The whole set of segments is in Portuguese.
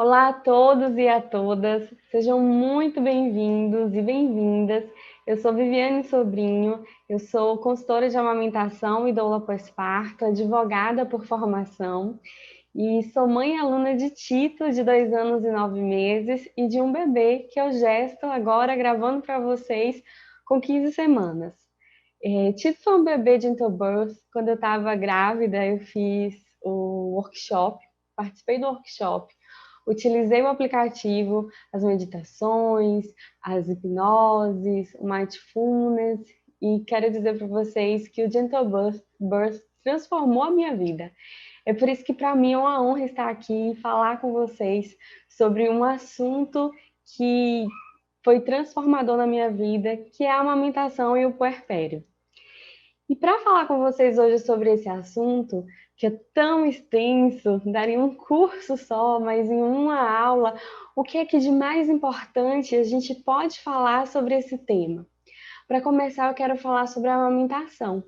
Olá a todos e a todas, sejam muito bem-vindos e bem-vindas. Eu sou Viviane Sobrinho, eu sou consultora de amamentação e doula pós-parto, advogada por formação e sou mãe e aluna de Tito, de 2 anos e 9 meses, e de um bebê que eu gesto agora gravando para vocês com 15 semanas. Tito foi um bebê de Intobirth. Quando eu estava grávida, eu fiz o workshop, participei do workshop. Utilizei o aplicativo, as meditações, as hipnoses, o mindfulness, e quero dizer para vocês que o Gentle Birth transformou a minha vida. É por isso que para mim é uma honra estar aqui e falar com vocês sobre um assunto que foi transformador na minha vida, que é a amamentação e o puerpério. E para falar com vocês hoje sobre esse assunto, que é tão extenso, daria um curso só, mas em uma aula, o que é que de mais importante a gente pode falar sobre esse tema? Para começar, eu quero falar sobre a amamentação.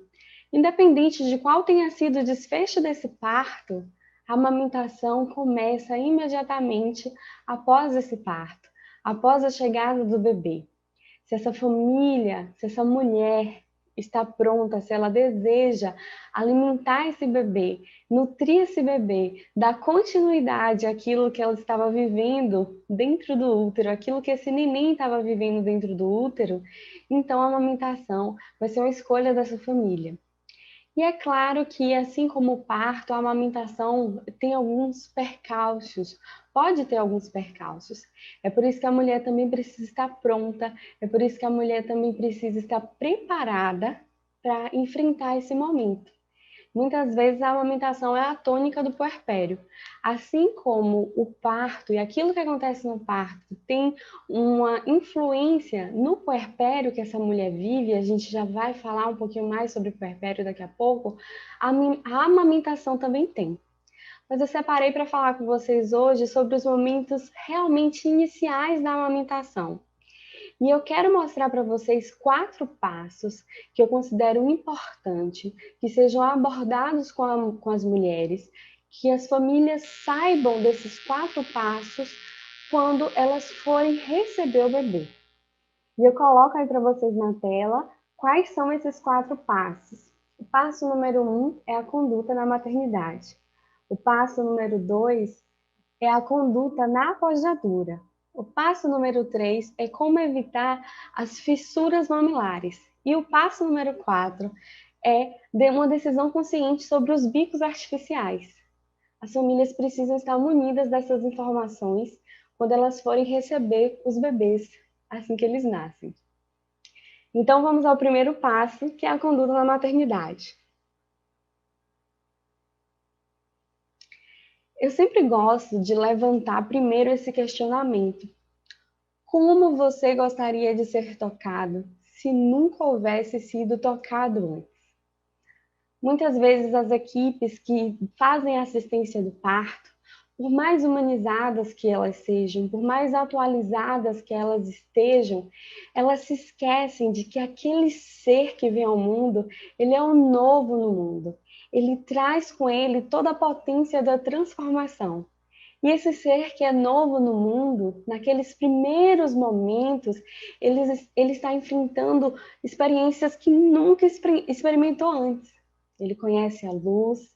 Independente de qual tenha sido o desfecho desse parto, a amamentação começa imediatamente após esse parto, após a chegada do bebê. Se essa família, se essa mulher está pronta, se ela deseja alimentar esse bebê, nutrir esse bebê, dar continuidade àquilo que ela estava vivendo dentro do útero, aquilo que esse neném estava vivendo dentro do útero, então a amamentação vai ser uma escolha dessa família. E é claro que, assim como o parto, a amamentação tem alguns percalços, pode ter alguns percalços. É por isso que a mulher também precisa estar pronta, é por isso que a mulher também precisa estar preparada para enfrentar esse momento. Muitas vezes a amamentação é a tônica do puerpério. Assim como o parto e aquilo que acontece no parto tem uma influência no puerpério que essa mulher vive, a gente já vai falar um pouquinho mais sobre o puerpério daqui a pouco, a amamentação também tem. Mas eu separei para falar com vocês hoje sobre os momentos realmente iniciais da amamentação. E eu quero mostrar para vocês 4 passos que eu considero importante que sejam abordados com as mulheres, que as famílias saibam desses 4 passos quando elas forem receber o bebê. E eu coloco aí para vocês na tela quais são esses 4 passos. O passo número 1 é a conduta na maternidade. O passo número 2 é a conduta na pojadura. O passo número 3 é como evitar as fissuras mamilares. E o passo número 4 é uma decisão consciente sobre os bicos artificiais. As famílias precisam estar munidas dessas informações quando elas forem receber os bebês assim que eles nascem. Então vamos ao primeiro passo, que é a conduta na maternidade. Eu sempre gosto de levantar primeiro esse questionamento. Como você gostaria de ser tocado se nunca houvesse sido tocado antes? Muitas vezes as equipes que fazem a assistência do parto, por mais humanizadas que elas sejam, por mais atualizadas que elas estejam, elas se esquecem de que aquele ser que vem ao mundo, ele é um novo no mundo. Ele traz com ele toda a potência da transformação. E esse ser que é novo no mundo, naqueles primeiros momentos, ele está enfrentando experiências que nunca experimentou antes. Ele conhece a luz,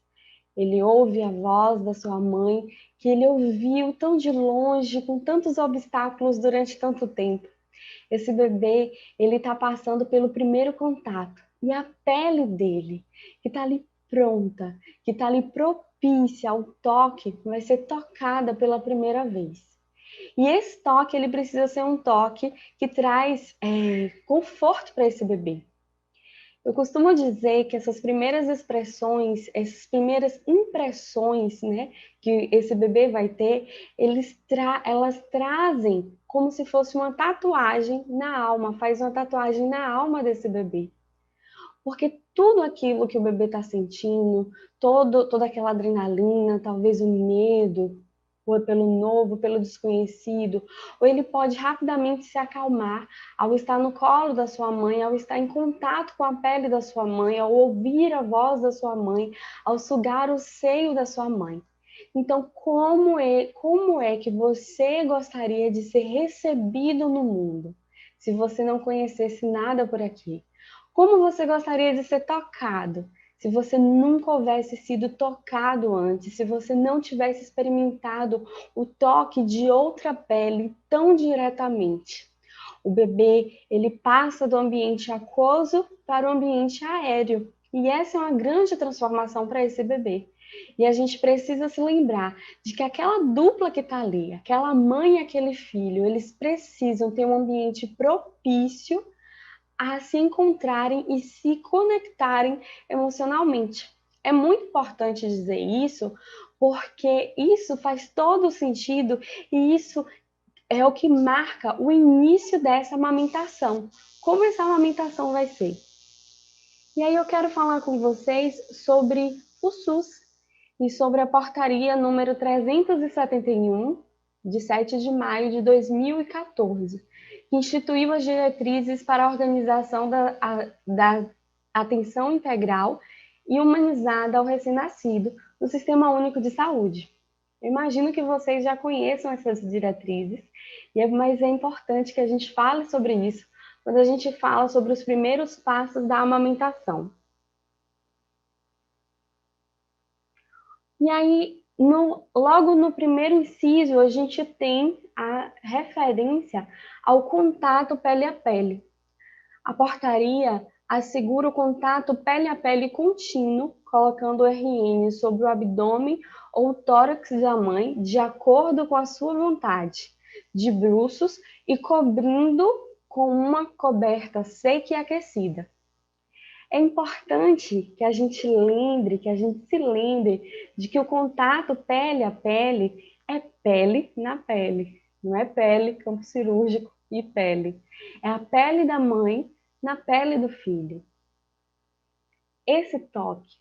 ele ouve a voz da sua mãe, que ele ouviu tão de longe, com tantos obstáculos durante tanto tempo. Esse bebê, ele está passando pelo primeiro contato. E a pele dele, que está ali pronta, que está ali propícia ao toque, vai ser tocada pela primeira vez. E esse toque, ele precisa ser um toque que traz conforto para esse bebê. Eu costumo dizer que essas primeiras expressões, essas primeiras impressões, né, que esse bebê vai ter, elas trazem como se fosse uma tatuagem na alma, faz uma tatuagem na alma desse bebê. Porque tudo aquilo que o bebê está sentindo, toda aquela adrenalina, talvez o medo, ou é pelo novo, pelo desconhecido, ou ele pode rapidamente se acalmar ao estar no colo da sua mãe, ao estar em contato com a pele da sua mãe, ao ouvir a voz da sua mãe, ao sugar o seio da sua mãe. Então, como é que você gostaria de ser recebido no mundo, se você não conhecesse nada por aqui? Como você gostaria de ser tocado, se você nunca houvesse sido tocado antes, se você não tivesse experimentado o toque de outra pele tão diretamente? O bebê, ele passa do ambiente aquoso para o ambiente aéreo. E essa é uma grande transformação para esse bebê. E a gente precisa se lembrar de que aquela dupla que está ali, aquela mãe e aquele filho, eles precisam ter um ambiente propício a se encontrarem e se conectarem emocionalmente. É muito importante dizer isso, porque isso faz todo o sentido e isso é o que marca o início dessa amamentação. Como essa amamentação vai ser? E aí eu quero falar com vocês sobre o SUS e sobre a portaria número 371, de 7 de maio de 2014, que instituiu as diretrizes para a organização da atenção integral e humanizada ao recém-nascido no Sistema Único de Saúde. Eu imagino que vocês já conheçam essas diretrizes, mas é importante que a gente fale sobre isso quando a gente fala sobre os primeiros passos da amamentação. E aí, logo no primeiro inciso, a gente tem a referência ao contato pele a pele. A portaria assegura o contato pele a pele contínuo, colocando o RN sobre o abdômen ou o tórax da mãe, de acordo com a sua vontade, de bruços e cobrindo com uma coberta seca e aquecida. É importante que a gente lembre, que a gente se lembre de que o contato pele a pele é pele na pele, não é pele, campo cirúrgico e pele. É a pele da mãe na pele do filho. Esse toque,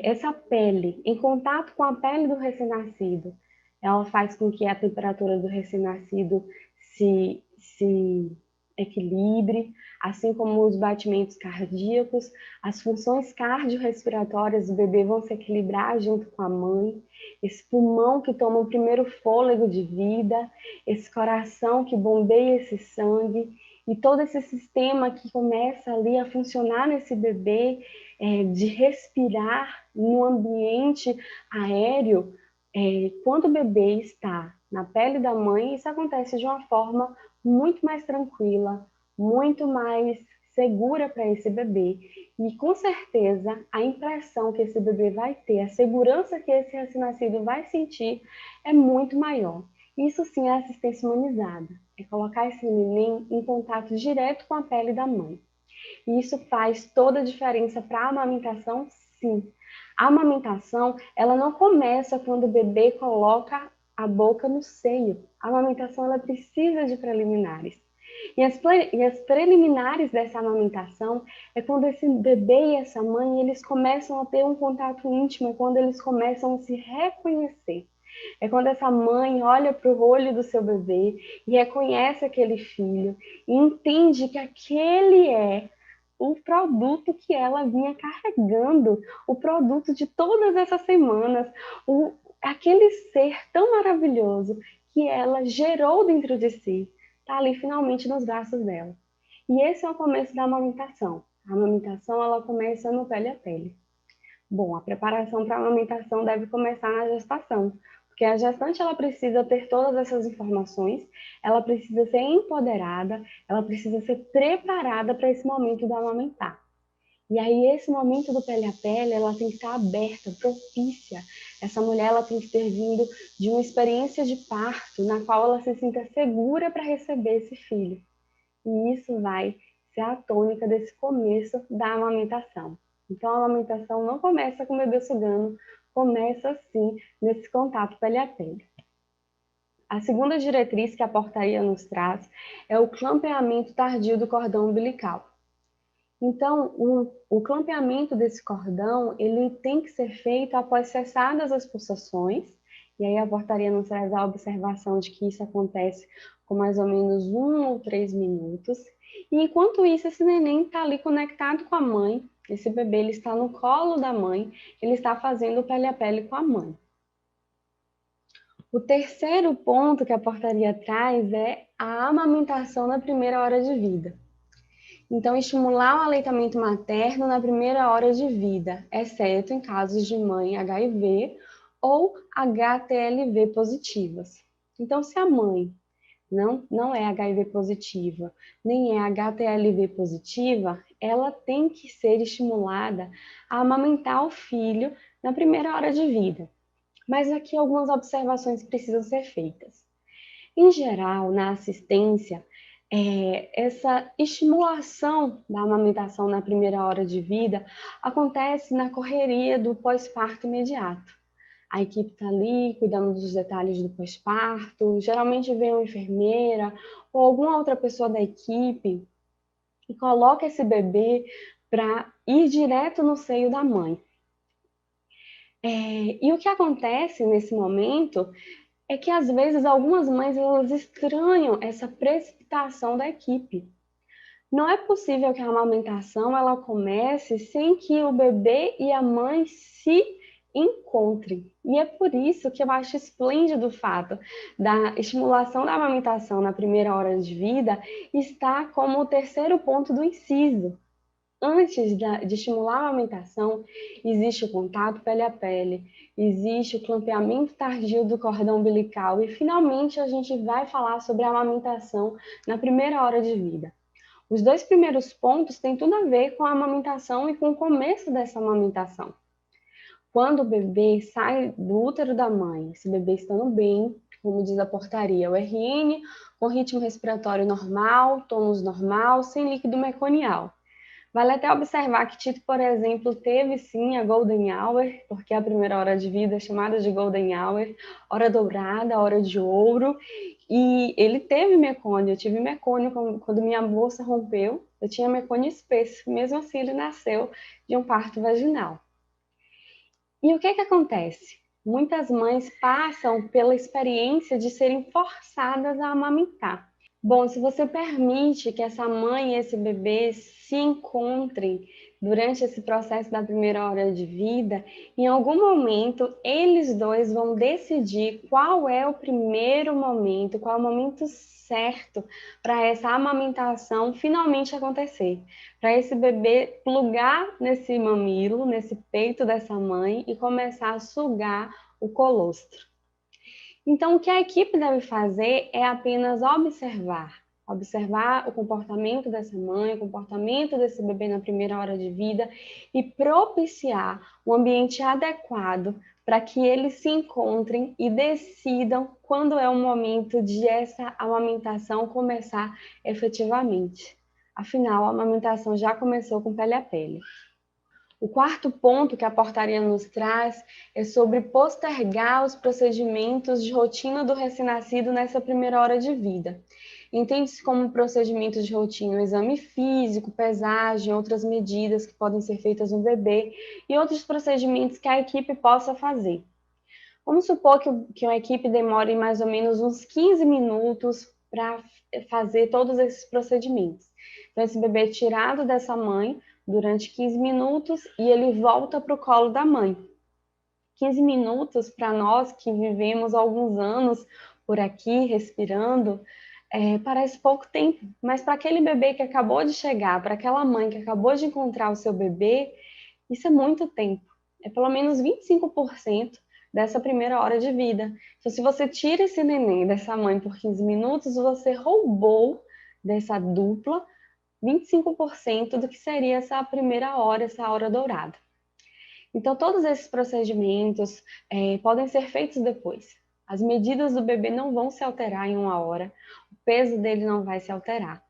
essa pele em contato com a pele do recém-nascido, ela faz com que a temperatura do recém-nascido se equilibre, assim como os batimentos cardíacos, as funções cardiorrespiratórias do bebê vão se equilibrar junto com a mãe, esse pulmão que toma o primeiro fôlego de vida, esse coração que bombeia esse sangue, e todo esse sistema que começa ali a funcionar nesse bebê, de respirar no ambiente aéreo, quando o bebê está na pele da mãe, isso acontece de uma forma muito mais tranquila, muito mais segura para esse bebê. E com certeza a impressão que esse bebê vai ter, a segurança que esse recém-nascido vai sentir é muito maior. Isso sim é assistência humanizada, é colocar esse neném em contato direto com a pele da mãe. E isso faz toda a diferença para a amamentação, sim. A amamentação, ela não começa quando o bebê coloca a boca no seio. A amamentação, ela precisa de preliminares. E as preliminares dessa amamentação é quando esse bebê e essa mãe, eles começam a ter um contato íntimo, é quando eles começam a se reconhecer. É quando essa mãe olha para o olho do seu bebê e reconhece aquele filho e entende que aquele é o produto que ela vinha carregando, o produto de todas essas semanas, aquele ser tão maravilhoso que ela gerou dentro de si, está ali finalmente nos braços dela. E esse é o começo da amamentação. A amamentação, ela começa no pele a pele. Bom, a preparação para a amamentação deve começar na gestação, porque a gestante ela precisa ter todas essas informações, ela precisa ser empoderada, ela precisa ser preparada para esse momento da amamentar. E aí esse momento do pele a pele, ela tem que estar aberta, propícia. Essa mulher ela tem que ter vindo de uma experiência de parto na qual ela se sinta segura para receber esse filho. E isso vai ser a tônica desse começo da amamentação. Então, a amamentação não começa com o bebê sugando, começa sim nesse contato pele a pele. A segunda diretriz que a portaria nos traz é o clampeamento tardio do cordão umbilical. Então, o clampeamento desse cordão, ele tem que ser feito após cessadas as pulsações, e aí a portaria nos traz a observação de que isso acontece com mais ou menos 1 ou 3 minutos, e enquanto isso, esse neném está ali conectado com a mãe, Esse bebê ele está no colo da mãe, ele está fazendo pele a pele com a mãe. O terceiro ponto que a portaria traz é a amamentação na primeira hora de vida. Então, estimular o aleitamento materno na primeira hora de vida, exceto em casos de mãe HIV ou HTLV positivas. Então, se a mãe não é HIV positiva, nem é HTLV positiva, ela tem que ser estimulada a amamentar o filho na primeira hora de vida. Mas aqui algumas observações precisam ser feitas. Em geral, na assistência, essa estimulação da amamentação na primeira hora de vida acontece na correria do pós-parto imediato. A equipe está ali cuidando dos detalhes do pós-parto, geralmente vem uma enfermeira ou alguma outra pessoa da equipe e coloca esse bebê para ir direto no seio da mãe. E o que acontece nesse momento é que às vezes algumas mães elas estranham essa precipitação da equipe. Não é possível que a amamentação ela comece sem que o bebê e a mãe se encontrem. E é por isso que eu acho esplêndido o fato da estimulação da amamentação na primeira hora de vida estar como o terceiro ponto do inciso. Antes de estimular a amamentação, existe o contato pele a pele, existe o clampeamento tardio do cordão umbilical e, finalmente, a gente vai falar sobre a amamentação na primeira hora de vida. Os dois primeiros pontos têm tudo a ver com a amamentação e com o começo dessa amamentação. Quando o bebê sai do útero da mãe, esse bebê estando bem, como diz a portaria, o RN, com ritmo respiratório normal, tônus normal, sem líquido meconial. Vale até observar que Tito, por exemplo, teve sim a Golden Hour, porque a primeira hora de vida é chamada de Golden Hour, hora dourada, hora de ouro, e ele teve mecônio. Eu tive mecônio quando minha bolsa rompeu, eu tinha mecônio espesso, mesmo assim ele nasceu de um parto vaginal. E o que acontece? Muitas mães passam pela experiência de serem forçadas a amamentar. Bom, se você permite que essa mãe e esse bebê se encontrem durante esse processo da primeira hora de vida, em algum momento eles dois vão decidir qual é o primeiro momento, qual é o momento certo para essa amamentação finalmente acontecer, para esse bebê plugar nesse mamilo, nesse peito dessa mãe e começar a sugar o colostro. Então, o que a equipe deve fazer é apenas observar o comportamento dessa mãe, o comportamento desse bebê na primeira hora de vida e propiciar um ambiente adequado para que eles se encontrem e decidam quando é o momento de essa amamentação começar efetivamente. Afinal, a amamentação já começou com pele a pele. O quarto ponto que a portaria nos traz é sobre postergar os procedimentos de rotina do recém-nascido nessa primeira hora de vida. Entende-se como procedimentos de rotina o exame físico, pesagem, outras medidas que podem ser feitas no bebê e outros procedimentos que a equipe possa fazer. Vamos supor que uma equipe demore mais ou menos uns 15 minutos para fazer todos esses procedimentos. Então, esse bebê é tirado dessa mãe durante 15 minutos e ele volta para o colo da mãe. 15 minutos para nós que vivemos alguns anos por aqui respirando, parece pouco tempo, mas para aquele bebê que acabou de chegar, para aquela mãe que acabou de encontrar o seu bebê, isso é muito tempo. É pelo menos 25% dessa primeira hora de vida. Então, se você tira esse neném dessa mãe por 15 minutos, você roubou dessa dupla 25% do que seria essa primeira hora, essa hora dourada. Então, todos esses procedimentos podem ser feitos depois. As medidas do bebê não vão se alterar em uma hora, o peso dele não vai se alterar.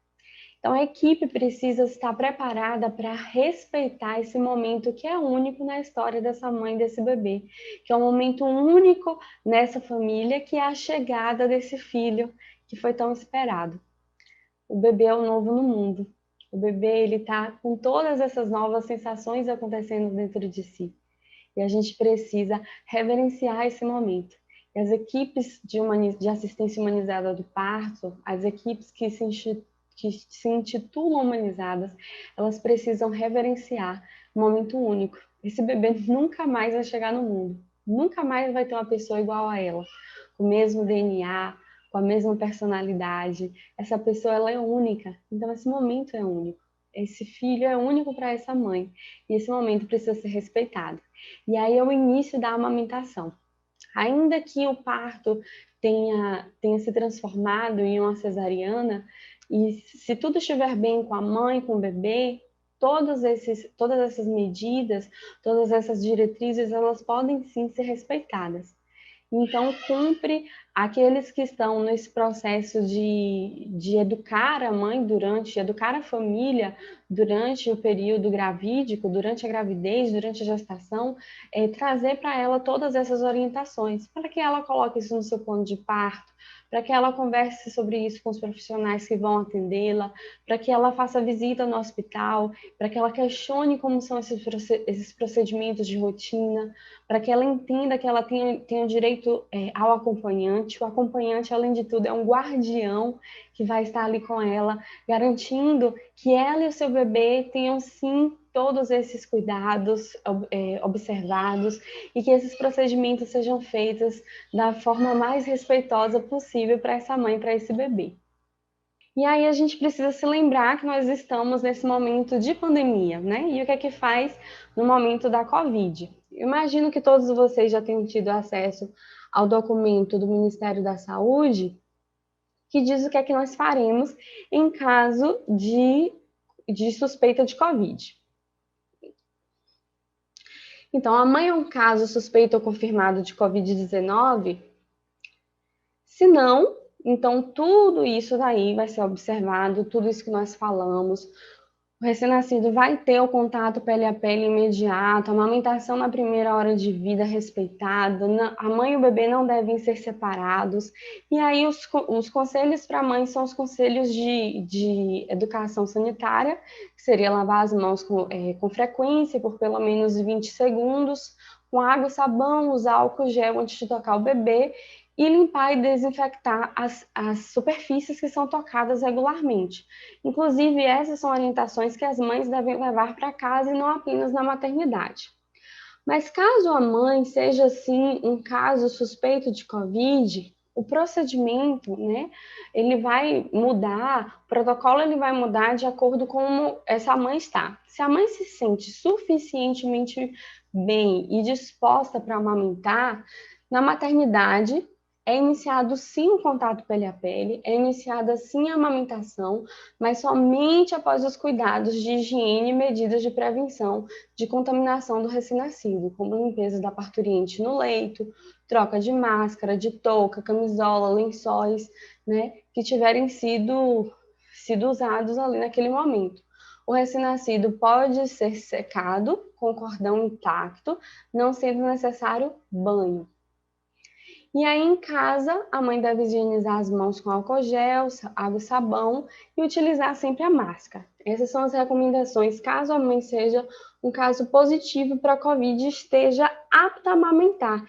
Então, a equipe precisa estar preparada para respeitar esse momento que é único na história dessa mãe, desse bebê, que é um momento único nessa família, que é a chegada desse filho que foi tão esperado. O bebê é o novo no mundo. O bebê ele está com todas essas novas sensações acontecendo dentro de si. E a gente precisa reverenciar esse momento. E as equipes de assistência humanizada do parto, as equipes que que se intitulam humanizadas, elas precisam reverenciar um momento único. Esse bebê nunca mais vai chegar no mundo, nunca mais vai ter uma pessoa igual a ela, com o mesmo DNA, com a mesma personalidade. Essa pessoa, ela é única, então esse momento é único. Esse filho é único para essa mãe, e esse momento precisa ser respeitado. E aí é o início da amamentação. Ainda que o parto tenha se transformado em uma cesariana, e se tudo estiver bem com a mãe, com o bebê, todas essas medidas, todas essas diretrizes, elas podem sim ser respeitadas. Então, cumpre aqueles que estão nesse processo de educar a mãe educar a família durante o período gravídico, durante a gravidez, durante a gestação, trazer para ela todas essas orientações, para que ela coloque isso no seu plano de parto, para que ela converse sobre isso com os profissionais que vão atendê-la, para que ela faça visita no hospital, para que ela questione como são esses procedimentos de rotina, para que ela entenda que ela tem o direito ao acompanhante. O acompanhante, além de tudo, é um guardião que vai estar ali com ela, garantindo que ela e o seu bebê tenham, sim, todos esses cuidados observados e que esses procedimentos sejam feitos da forma mais respeitosa possível para essa mãe, para esse bebê. E aí a gente precisa se lembrar que nós estamos nesse momento de pandemia, né? E o que é que faz no momento da Covid? Eu imagino que todos vocês já tenham tido acesso ao documento do Ministério da Saúde, que diz o que é que nós faremos em caso de suspeita de Covid. Então, a mãe é um caso suspeito ou confirmado de Covid-19? Se não, então tudo isso daí vai ser observado, tudo isso que nós falamos. O recém-nascido vai ter o contato pele a pele imediato, a amamentação na primeira hora de vida respeitada, a mãe e o bebê não devem ser separados. E aí os conselhos para a mãe são os conselhos de educação sanitária, que seria lavar as mãos com frequência, por pelo menos 20 segundos, com água e sabão, usar álcool gel antes de tocar o bebê, e limpar e desinfectar as superfícies que são tocadas regularmente. Inclusive, essas são orientações que as mães devem levar para casa e não apenas na maternidade. Mas caso a mãe seja, sim, um caso suspeito de Covid, o procedimento, né, ele vai mudar, o protocolo ele vai mudar de acordo com como essa mãe está. Se a mãe se sente suficientemente bem e disposta para amamentar, na maternidade é iniciado sim o contato pele a pele, é iniciada sim a amamentação, mas somente após os cuidados de higiene e medidas de prevenção de contaminação do recém-nascido, como limpeza da parturiente no leito, troca de máscara, de touca, camisola, lençóis, né, que tiverem sido usados ali naquele momento. O recém-nascido pode ser secado com o cordão intacto, não sendo necessário banho. E aí, em casa, a mãe deve higienizar as mãos com álcool gel, água e sabão e utilizar sempre a máscara. Essas são as recomendações caso a mãe seja um caso positivo para a Covid e esteja apta a amamentar,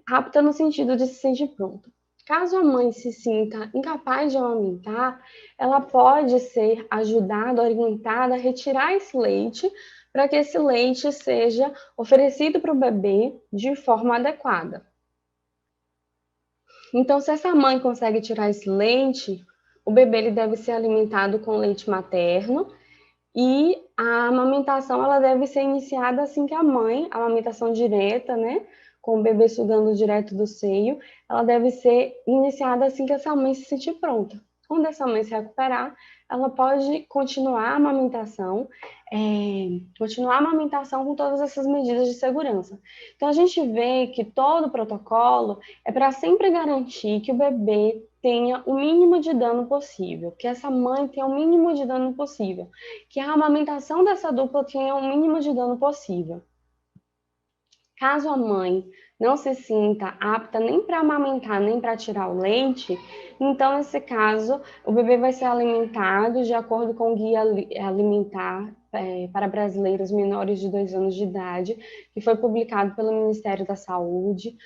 apta no sentido de se sentir pronta. Caso a mãe se sinta incapaz de amamentar, ela pode ser ajudada, orientada a retirar esse leite para que esse leite seja oferecido para o bebê de forma adequada. Então, se essa mãe consegue tirar esse leite, o bebê ele deve ser alimentado com leite materno e a amamentação ela deve ser iniciada assim que a amamentação direta, né, com o bebê sugando direto do seio, ela deve ser iniciada assim que essa mãe se sentir pronta. Quando essa mãe se recuperar, ela pode continuar a amamentação, com todas essas medidas de segurança. Então, a gente vê que todo o protocolo é para sempre garantir que o bebê tenha o mínimo de dano possível, que essa mãe tenha o mínimo de dano possível, que a amamentação dessa dupla tenha o mínimo de dano possível. Caso a mãe não se sinta apta nem para amamentar, nem para tirar o leite, então, nesse caso, o bebê vai ser alimentado de acordo com o guia alimentar para brasileiros menores de 2 anos de idade, que foi publicado pelo Ministério da Saúde,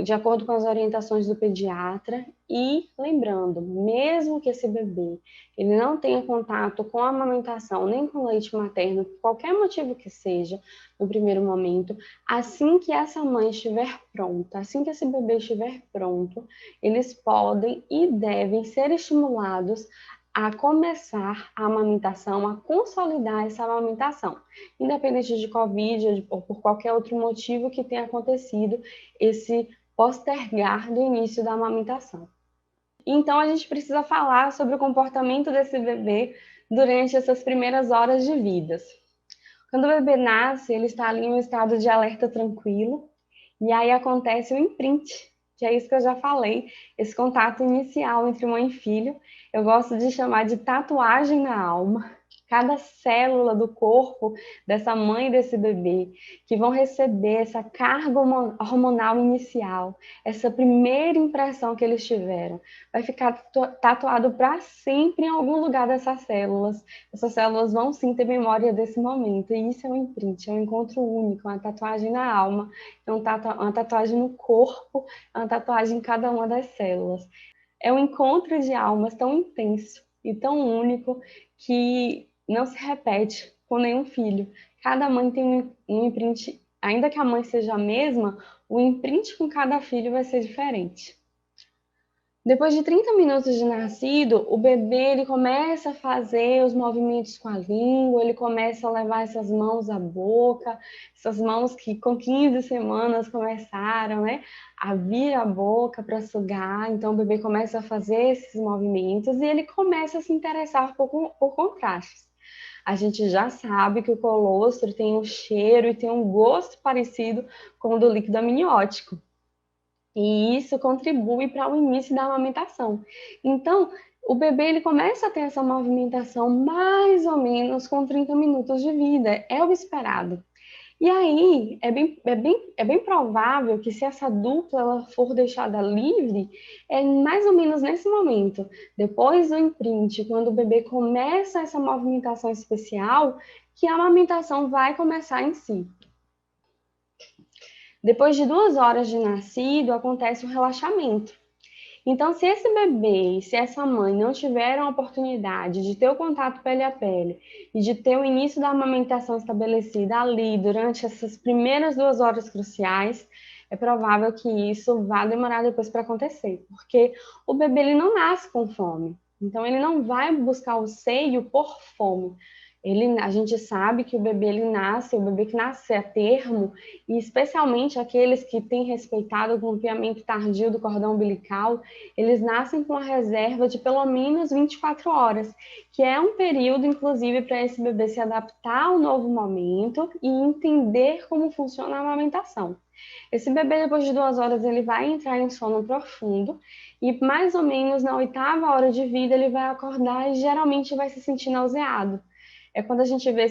de acordo com as orientações do pediatra. E lembrando, mesmo que esse bebê ele não tenha contato com a amamentação, nem com leite materno, por qualquer motivo que seja, no primeiro momento, assim que essa mãe estiver pronta, assim que esse bebê estiver pronto, eles podem e devem ser estimulados a começar a amamentação, a consolidar essa amamentação, independente de Covid ou por qualquer outro motivo que tenha acontecido esse postergar do início da amamentação. Então, a gente precisa falar sobre o comportamento desse bebê durante essas primeiras horas de vida. Quando o bebê nasce, ele está ali em um estado de alerta tranquilo, e aí acontece o imprint, que é isso que eu já falei, esse contato inicial entre mãe e filho. Eu gosto de chamar de tatuagem na alma. Cada célula do corpo dessa mãe e desse bebê que vão receber essa carga hormonal inicial, essa primeira impressão que eles tiveram, vai ficar tatuado para sempre em algum lugar dessas células. Essas células vão sim ter memória desse momento, e isso é um imprint, é um encontro único, uma tatuagem na alma, é uma tatuagem no corpo, é uma tatuagem em cada uma das células. É um encontro de almas tão intenso e tão único que não se repete com nenhum filho. Cada mãe tem um imprint, ainda que a mãe seja a mesma, o imprint com cada filho vai ser diferente. Depois de 30 minutos de nascido, o bebê ele começa a fazer os movimentos com a língua, ele começa a levar essas mãos à boca, essas mãos que com 15 semanas começaram, né, a vir à boca para sugar. Então o bebê começa a fazer esses movimentos e ele começa a se interessar por contrastes. A gente já sabe que o colostro tem um cheiro e tem um gosto parecido com o do líquido amniótico. E isso contribui para o início da amamentação. Então, o bebê ele começa a ter essa movimentação mais ou menos com 30 minutos de vida, é o esperado. E aí, é bem provável que se essa dupla ela for deixada livre, é mais ou menos nesse momento, depois do imprint, quando o bebê começa essa movimentação especial, que a amamentação vai começar em si. Depois de 2 horas de nascido, acontece o relaxamento. Então, se esse bebê e se essa mãe não tiveram a oportunidade de ter o contato pele a pele e de ter o início da amamentação estabelecida ali durante essas primeiras 2 horas cruciais, é provável que isso vá demorar depois para acontecer, porque o bebê ele não nasce com fome. Então, ele não vai buscar o seio por fome. A gente sabe que o bebê o bebê que nasce a termo, e especialmente aqueles que têm respeitado o grampeamento tardio do cordão umbilical, eles nascem com a reserva de pelo menos 24 horas, que é um período, inclusive, para esse bebê se adaptar ao novo momento e entender como funciona a amamentação. Esse bebê, depois de 2 horas, ele vai entrar em sono profundo e mais ou menos na 8ª hora de vida ele vai acordar e geralmente vai se sentir nauseado. É quando a gente vê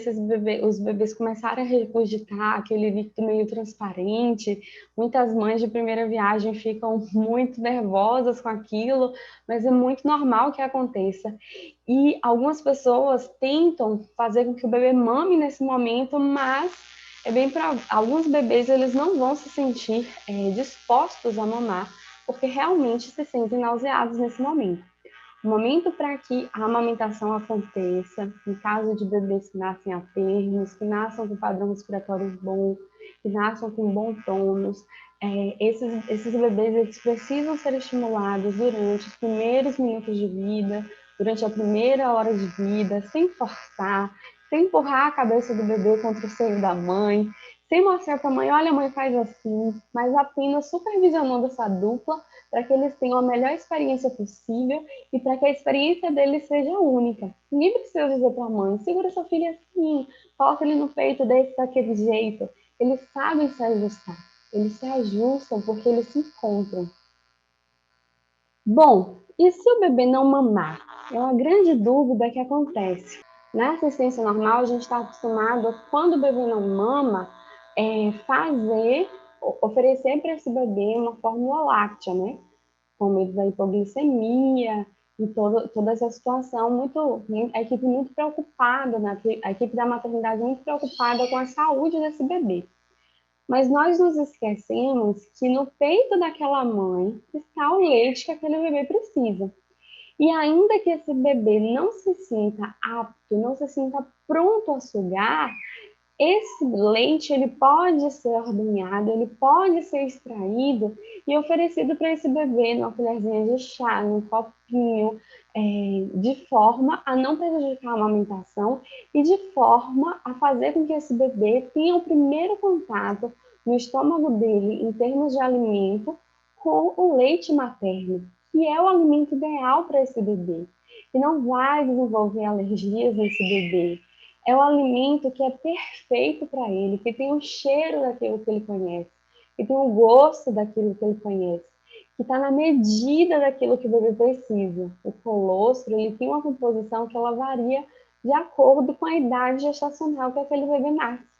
os bebês começarem a regurgitar aquele líquido meio transparente. Muitas mães de primeira viagem ficam muito nervosas com aquilo, mas é muito normal que aconteça. E algumas pessoas tentam fazer com que o bebê mame nesse momento, mas alguns bebês eles não vão se sentir dispostos a mamar, porque realmente se sentem nauseados nesse momento. O momento para que a amamentação aconteça, em caso de bebês que nascem a termos, que nasçam com padrão respiratório bom, que nasçam com bom tônus, esses bebês eles precisam ser estimulados durante os primeiros minutos de vida, durante a primeira hora de vida, sem forçar, sem empurrar a cabeça do bebê contra o seio da mãe, sem mostrar para a mãe, olha, a mãe faz assim, mas apenas supervisionando essa dupla para que eles tenham a melhor experiência possível e para que a experiência deles seja única. Ninguém precisa dizer para a mãe, segura seu filho assim, coloca ele no peito desse, daquele jeito. Eles sabem se ajustar, eles se ajustam porque eles se encontram. Bom, e se o bebê não mamar? É uma grande dúvida que acontece. Na assistência normal, a gente está acostumado a, quando o bebê não mama, oferecer para esse bebê uma fórmula láctea, né? Com medo da hipoglicemia, e toda essa situação, a equipe muito preocupada, né? A equipe da maternidade muito preocupada com a saúde desse bebê. Mas nós nos esquecemos que no peito daquela mãe está o leite que aquele bebê precisa. E ainda que esse bebê não se sinta apto, não se sinta pronto a sugar, esse leite ele pode ser ordenhado, ele pode ser extraído e oferecido para esse bebê numa colherzinha de chá, num copinho, de forma a não prejudicar a amamentação e de forma a fazer com que esse bebê tenha o primeiro contato no estômago dele, em termos de alimento, com o leite materno, que é o alimento ideal para esse bebê, e não vai desenvolver alergias nesse bebê. É o alimento que é perfeito para ele, que tem o cheiro daquilo que ele conhece, que tem o gosto daquilo que ele conhece, que está na medida daquilo que o bebê precisa. O colostro, ele tem uma composição que ela varia de acordo com a idade gestacional que aquele bebê nasce.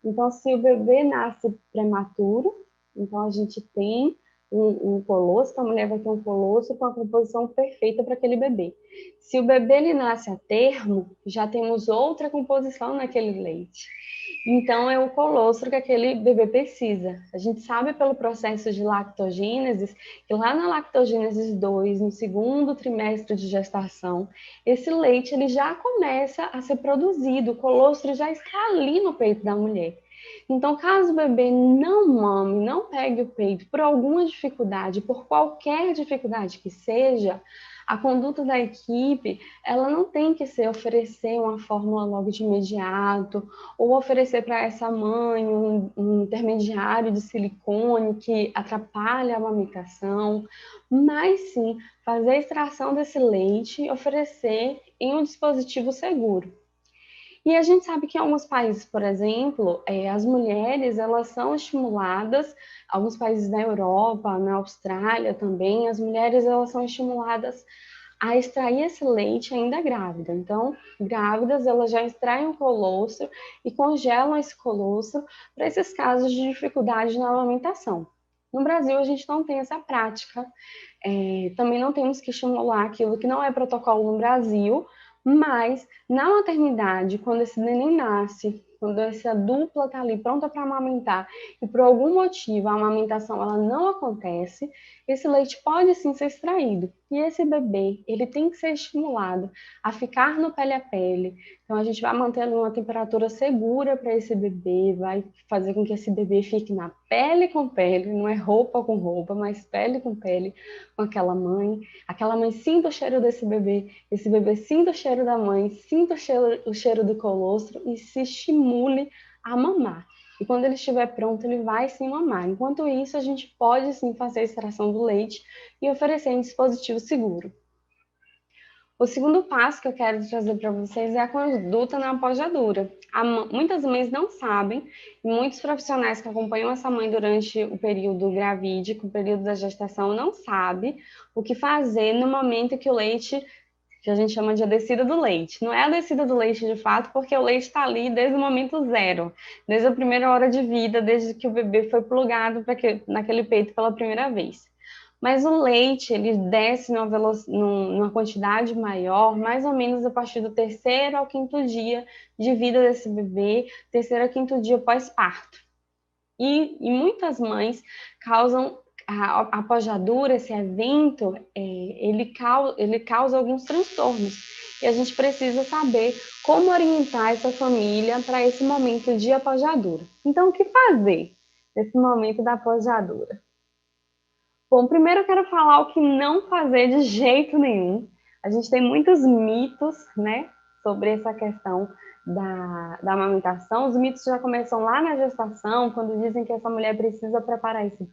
Então, se o bebê nasce prematuro, então a gente tem um colostro, a mulher vai ter um colostro com a composição perfeita para aquele bebê. Se o bebê ele nasce a termo, já temos outra composição naquele leite. Então, é o colostro que aquele bebê precisa. A gente sabe pelo processo de lactogênese que lá na lactogênese 2, no segundo trimestre de gestação, esse leite ele já começa a ser produzido, o colostro já está ali no peito da mulher. Então, caso o bebê não mame, não pegue o peito por alguma dificuldade, por qualquer dificuldade que seja, a conduta da equipe, ela não tem que ser oferecer uma fórmula logo de imediato, ou oferecer para essa mãe um intermediário de silicone que atrapalha a amamentação, mas sim fazer a extração desse leite e oferecer em um dispositivo seguro. E a gente sabe que em alguns países, por exemplo, as mulheres elas são estimuladas, alguns países da Europa, na Austrália também, as mulheres elas são estimuladas a extrair esse leite ainda grávida. Então, grávidas, elas já extraem o colostro e congelam esse colostro para esses casos de dificuldade na amamentação. No Brasil, a gente não tem essa prática. Também não temos que estimular aquilo que não é protocolo no Brasil, mas na maternidade, quando esse neném nasce, quando essa dupla está ali pronta para amamentar e por algum motivo a amamentação ela não acontece, esse leite pode sim ser extraído. E esse bebê, ele tem que ser estimulado a ficar no pele a pele. Então a gente vai mantendo uma temperatura segura para esse bebê, vai fazer com que esse bebê fique na pele com pele, não é roupa com roupa, mas pele com pele com aquela mãe sinta o cheiro desse bebê, esse bebê sinta o cheiro da mãe, sinta o cheiro do colostro e se estimule a mamar. E quando ele estiver pronto, ele vai sim mamar. Enquanto isso, a gente pode sim fazer a extração do leite e oferecer em dispositivo seguro. O segundo passo que eu quero trazer para vocês é a conduta na pojadura. Muitas mães não sabem, e muitos profissionais que acompanham essa mãe durante o período gravídico, o período da gestação, não sabem o que fazer no momento que o leite, que a gente chama de a descida do leite. Não é a descida do leite de fato, porque o leite está ali desde o momento zero, desde a primeira hora de vida, desde que o bebê foi plugado naquele peito pela primeira vez. Mas o leite, ele desce numa quantidade maior, mais ou menos a partir do terceiro ao quinto dia de vida desse bebê, terceiro ao quinto dia pós-parto. E muitas mães causam a pojadura, esse evento, ele causa alguns transtornos. E a gente precisa saber como orientar essa família para esse momento de apojadura. Então, o que fazer nesse momento da apojadura? Bom, primeiro eu quero falar o que não fazer de jeito nenhum. A gente tem muitos mitos, né, sobre essa questão da amamentação. Os mitos já começam lá na gestação, quando dizem que essa mulher precisa preparar esse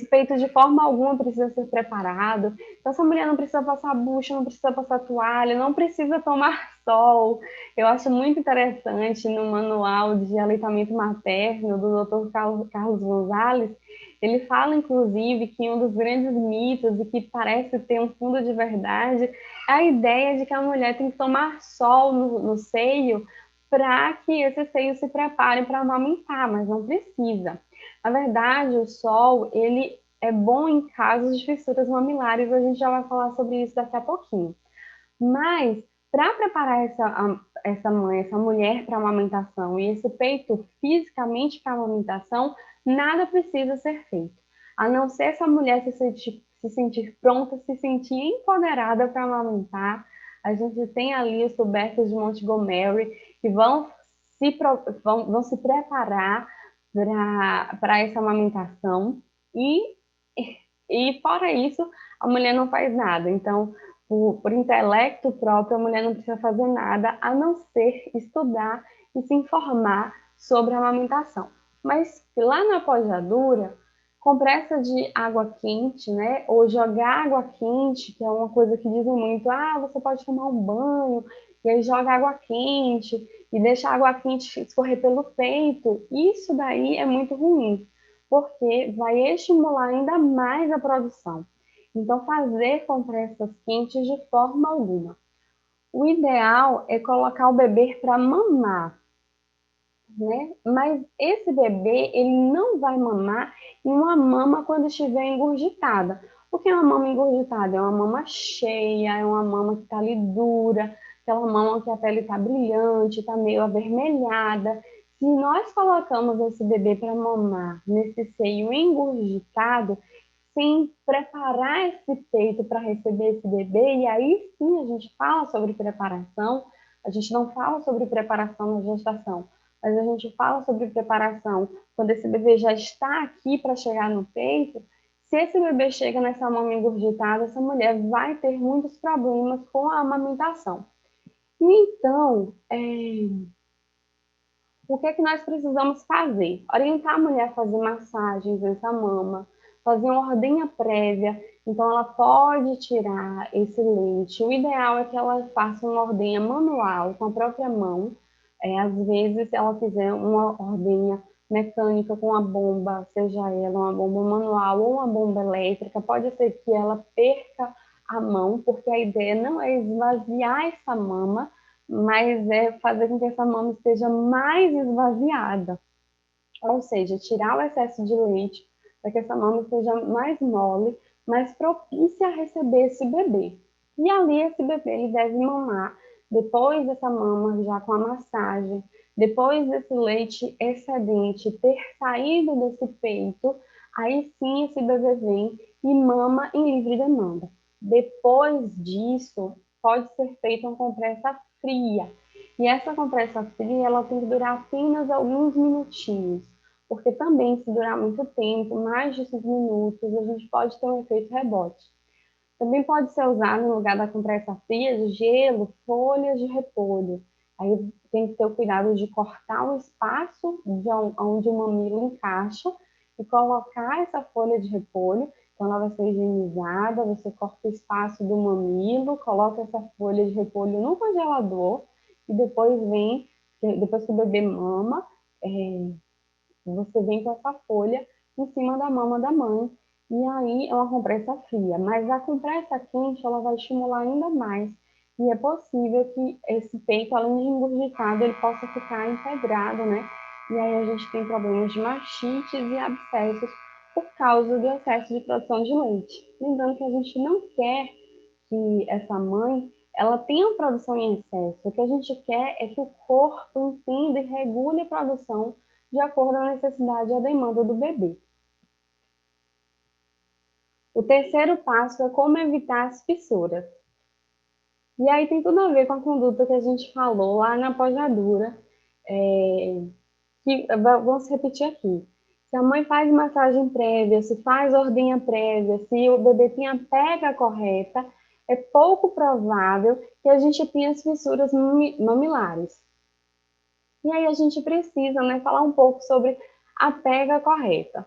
peito de forma alguma precisa ser preparado. Então, essa mulher não precisa passar bucha, não precisa passar toalha, não precisa tomar sol. Eu acho muito interessante no manual de aleitamento materno do Dr. Carlos Gonzalez, ele fala, inclusive, que um dos grandes mitos e que parece ter um fundo de verdade é a ideia de que a mulher tem que tomar sol no seio para que esse seio se prepare para amamentar, mas não precisa. Na verdade, o sol, ele é bom em casos de fissuras mamilares, a gente já vai falar sobre isso daqui a pouquinho. Mas, para preparar essa mãe, essa mulher para a amamentação e esse peito fisicamente para a amamentação, nada precisa ser feito. A não ser essa mulher se sentir pronta, se sentir empoderada para amamentar. A gente tem ali os tubertos de Montgomery que vão se preparar para essa amamentação e, e, fora isso, a mulher não faz nada. Então, por intelecto próprio, a mulher não precisa fazer nada a não ser estudar e se informar sobre a amamentação. Mas lá na pojadura, compressa de água quente, né? Ou jogar água quente, que é uma coisa que dizem muito, você pode tomar um banho, e aí joga água quente, e deixa a água quente escorrer pelo peito. Isso daí é muito ruim, porque vai estimular ainda mais a produção. Então, fazer compressas quentes de forma alguma. O ideal é colocar o bebê para mamar, né? Mas esse bebê, ele não vai mamar em uma mama quando estiver engurgitada. O que é uma mama engurgitada? É uma mama cheia, é uma mama que está ali dura, aquela mama que a pele está brilhante, está meio avermelhada. Se nós colocamos esse bebê para mamar nesse seio engurgitado, sem preparar esse peito para receber esse bebê, e aí sim a gente fala sobre preparação, a gente não fala sobre preparação na gestação, mas a gente fala sobre preparação quando esse bebê já está aqui para chegar no peito. Se esse bebê chega nessa mama engurgitada, essa mulher vai ter muitos problemas com a amamentação. E então, o que é que nós precisamos fazer? Orientar a mulher a fazer massagens nessa mama, fazer uma ordenha prévia, então ela pode tirar esse leite. O ideal é que ela faça uma ordenha manual, com a própria mão. Às vezes, se ela fizer uma ordenha mecânica com a bomba, seja ela uma bomba manual ou uma bomba elétrica, pode ser que ela perca a mão, porque a ideia não é esvaziar essa mama, mas é fazer com que essa mama esteja mais esvaziada. Ou seja, tirar o excesso de leite para que essa mama esteja mais mole, mais propícia a receber esse bebê. E ali esse bebê ele deve mamar depois dessa mama já com a massagem, depois desse leite excedente ter saído desse peito, aí sim esse bebê vem e mama em livre demanda. Depois disso, pode ser feita uma compressa fria. E essa compressa fria, ela tem que durar apenas alguns minutinhos, porque também se durar muito tempo, mais de 5 minutos, a gente pode ter um efeito rebote. Também pode ser usado no lugar da compressa fria, de gelo, folhas de repolho. Aí tem que ter o cuidado de cortar o espaço de onde o mamilo encaixa e colocar essa folha de repolho. Então ela vai ser higienizada, você corta o espaço do mamilo, coloca essa folha de repolho no congelador e depois que o bebê mama, você vem com essa folha em cima da mama da mãe. E aí é uma compressa fria, mas a compressa quente ela vai estimular ainda mais. E é possível que esse peito, além de engurgitado, ele possa ficar integrado, né? E aí a gente tem problemas de mastites e abscessos por causa do excesso de produção de leite. Lembrando que a gente não quer que essa mãe ela tenha produção em excesso. O que a gente quer é que o corpo entenda e regule a produção de acordo com a necessidade e a demanda do bebê. O terceiro passo é como evitar as fissuras. E aí tem tudo a ver com a conduta que a gente falou lá na pojadura, que vamos repetir aqui. Se a mãe faz massagem prévia, se faz ordenha prévia, se o bebê tem a pega correta, é pouco provável que a gente tenha as fissuras mamilares. E aí a gente precisa, né, falar um pouco sobre a pega correta.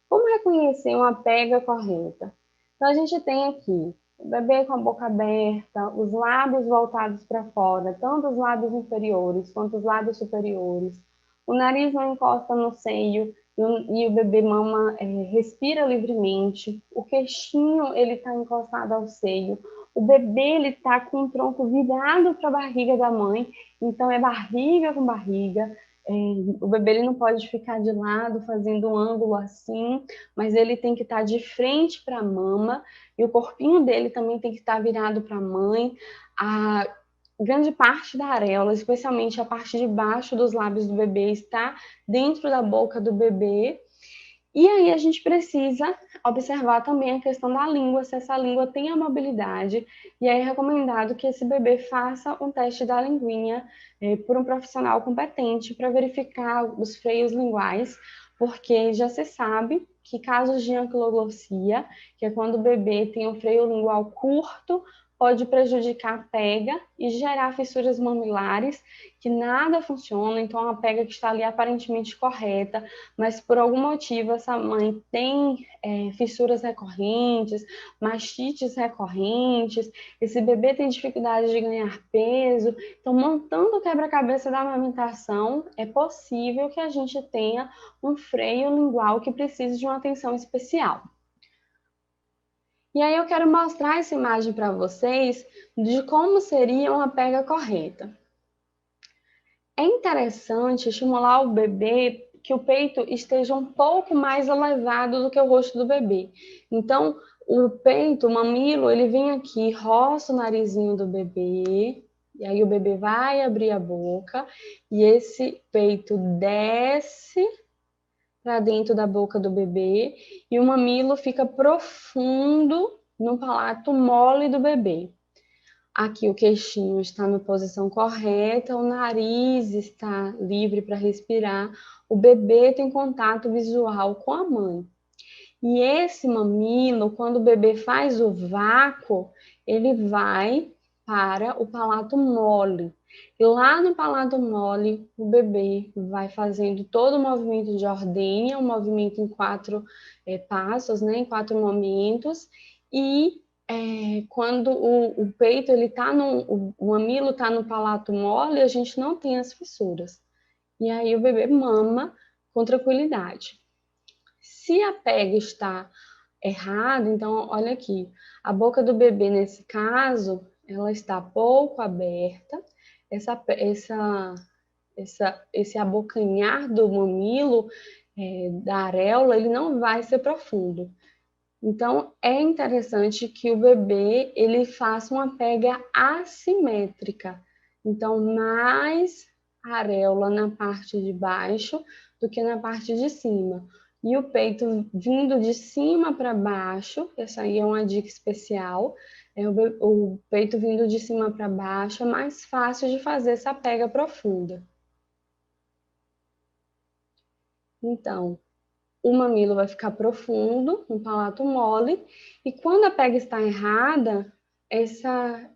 Como reconhecer uma pega correta? Então, a gente tem aqui o bebê com a boca aberta, os lábios voltados para fora, tanto os lábios inferiores quanto os lábios superiores. O nariz não encosta no seio e o bebê mama, respira livremente. O queixinho ele está encostado ao seio. O bebê ele está com o tronco virado para a barriga da mãe, então é barriga com barriga. O bebê ele não pode ficar de lado fazendo um ângulo assim, mas ele tem que estar de frente para a mama e o corpinho dele também tem que estar virado para a mãe. A grande parte da areola, especialmente a parte de baixo dos lábios do bebê, está dentro da boca do bebê. E aí a gente precisa observar também a questão da língua, se essa língua tem a mobilidade. E aí é recomendado que esse bebê faça um teste da linguinha por um profissional competente para verificar os freios linguais, porque já se sabe que casos de anquiloglossia, que é quando o bebê tem um freio lingual curto, pode prejudicar a pega e gerar fissuras mamilares, que nada funciona, então a pega que está ali aparentemente correta, mas por algum motivo essa mãe tem fissuras recorrentes, mastites recorrentes, esse bebê tem dificuldade de ganhar peso. Então, montando o quebra-cabeça da amamentação, é possível que a gente tenha um freio lingual que precise de uma atenção especial. E aí eu quero mostrar essa imagem para vocês de como seria uma pega correta. É interessante estimular o bebê que o peito esteja um pouco mais elevado do que o rosto do bebê. Então, o peito, o mamilo, ele vem aqui, roça o narizinho do bebê, e aí o bebê vai abrir a boca, e esse peito desce para dentro da boca do bebê, e o mamilo fica profundo no palato mole do bebê. Aqui o queixinho está na posição correta, o nariz está livre para respirar, o bebê tem contato visual com a mãe. E esse mamilo, quando o bebê faz o vácuo, ele vai para o palato mole. E lá no palato mole, o bebê vai fazendo todo o movimento de ordem, um movimento em 4 passos, né, em 4 momentos, e quando o peito ele tá o mamilo está no palato mole, a gente não tem as fissuras. E aí o bebê mama com tranquilidade. Se a pega está errada, então olha aqui, a boca do bebê nesse caso, ela está pouco aberta, esse abocanhar do mamilo, da areola, ele não vai ser profundo. Então, é interessante que o bebê ele faça uma pega assimétrica. Então, mais areola na parte de baixo do que na parte de cima. E o peito vindo de cima para baixo, essa aí é uma dica especial. O peito vindo de cima para baixo é mais fácil de fazer essa pega profunda. Então, o mamilo vai ficar profundo, no palato mole, e quando a pega está errada, essa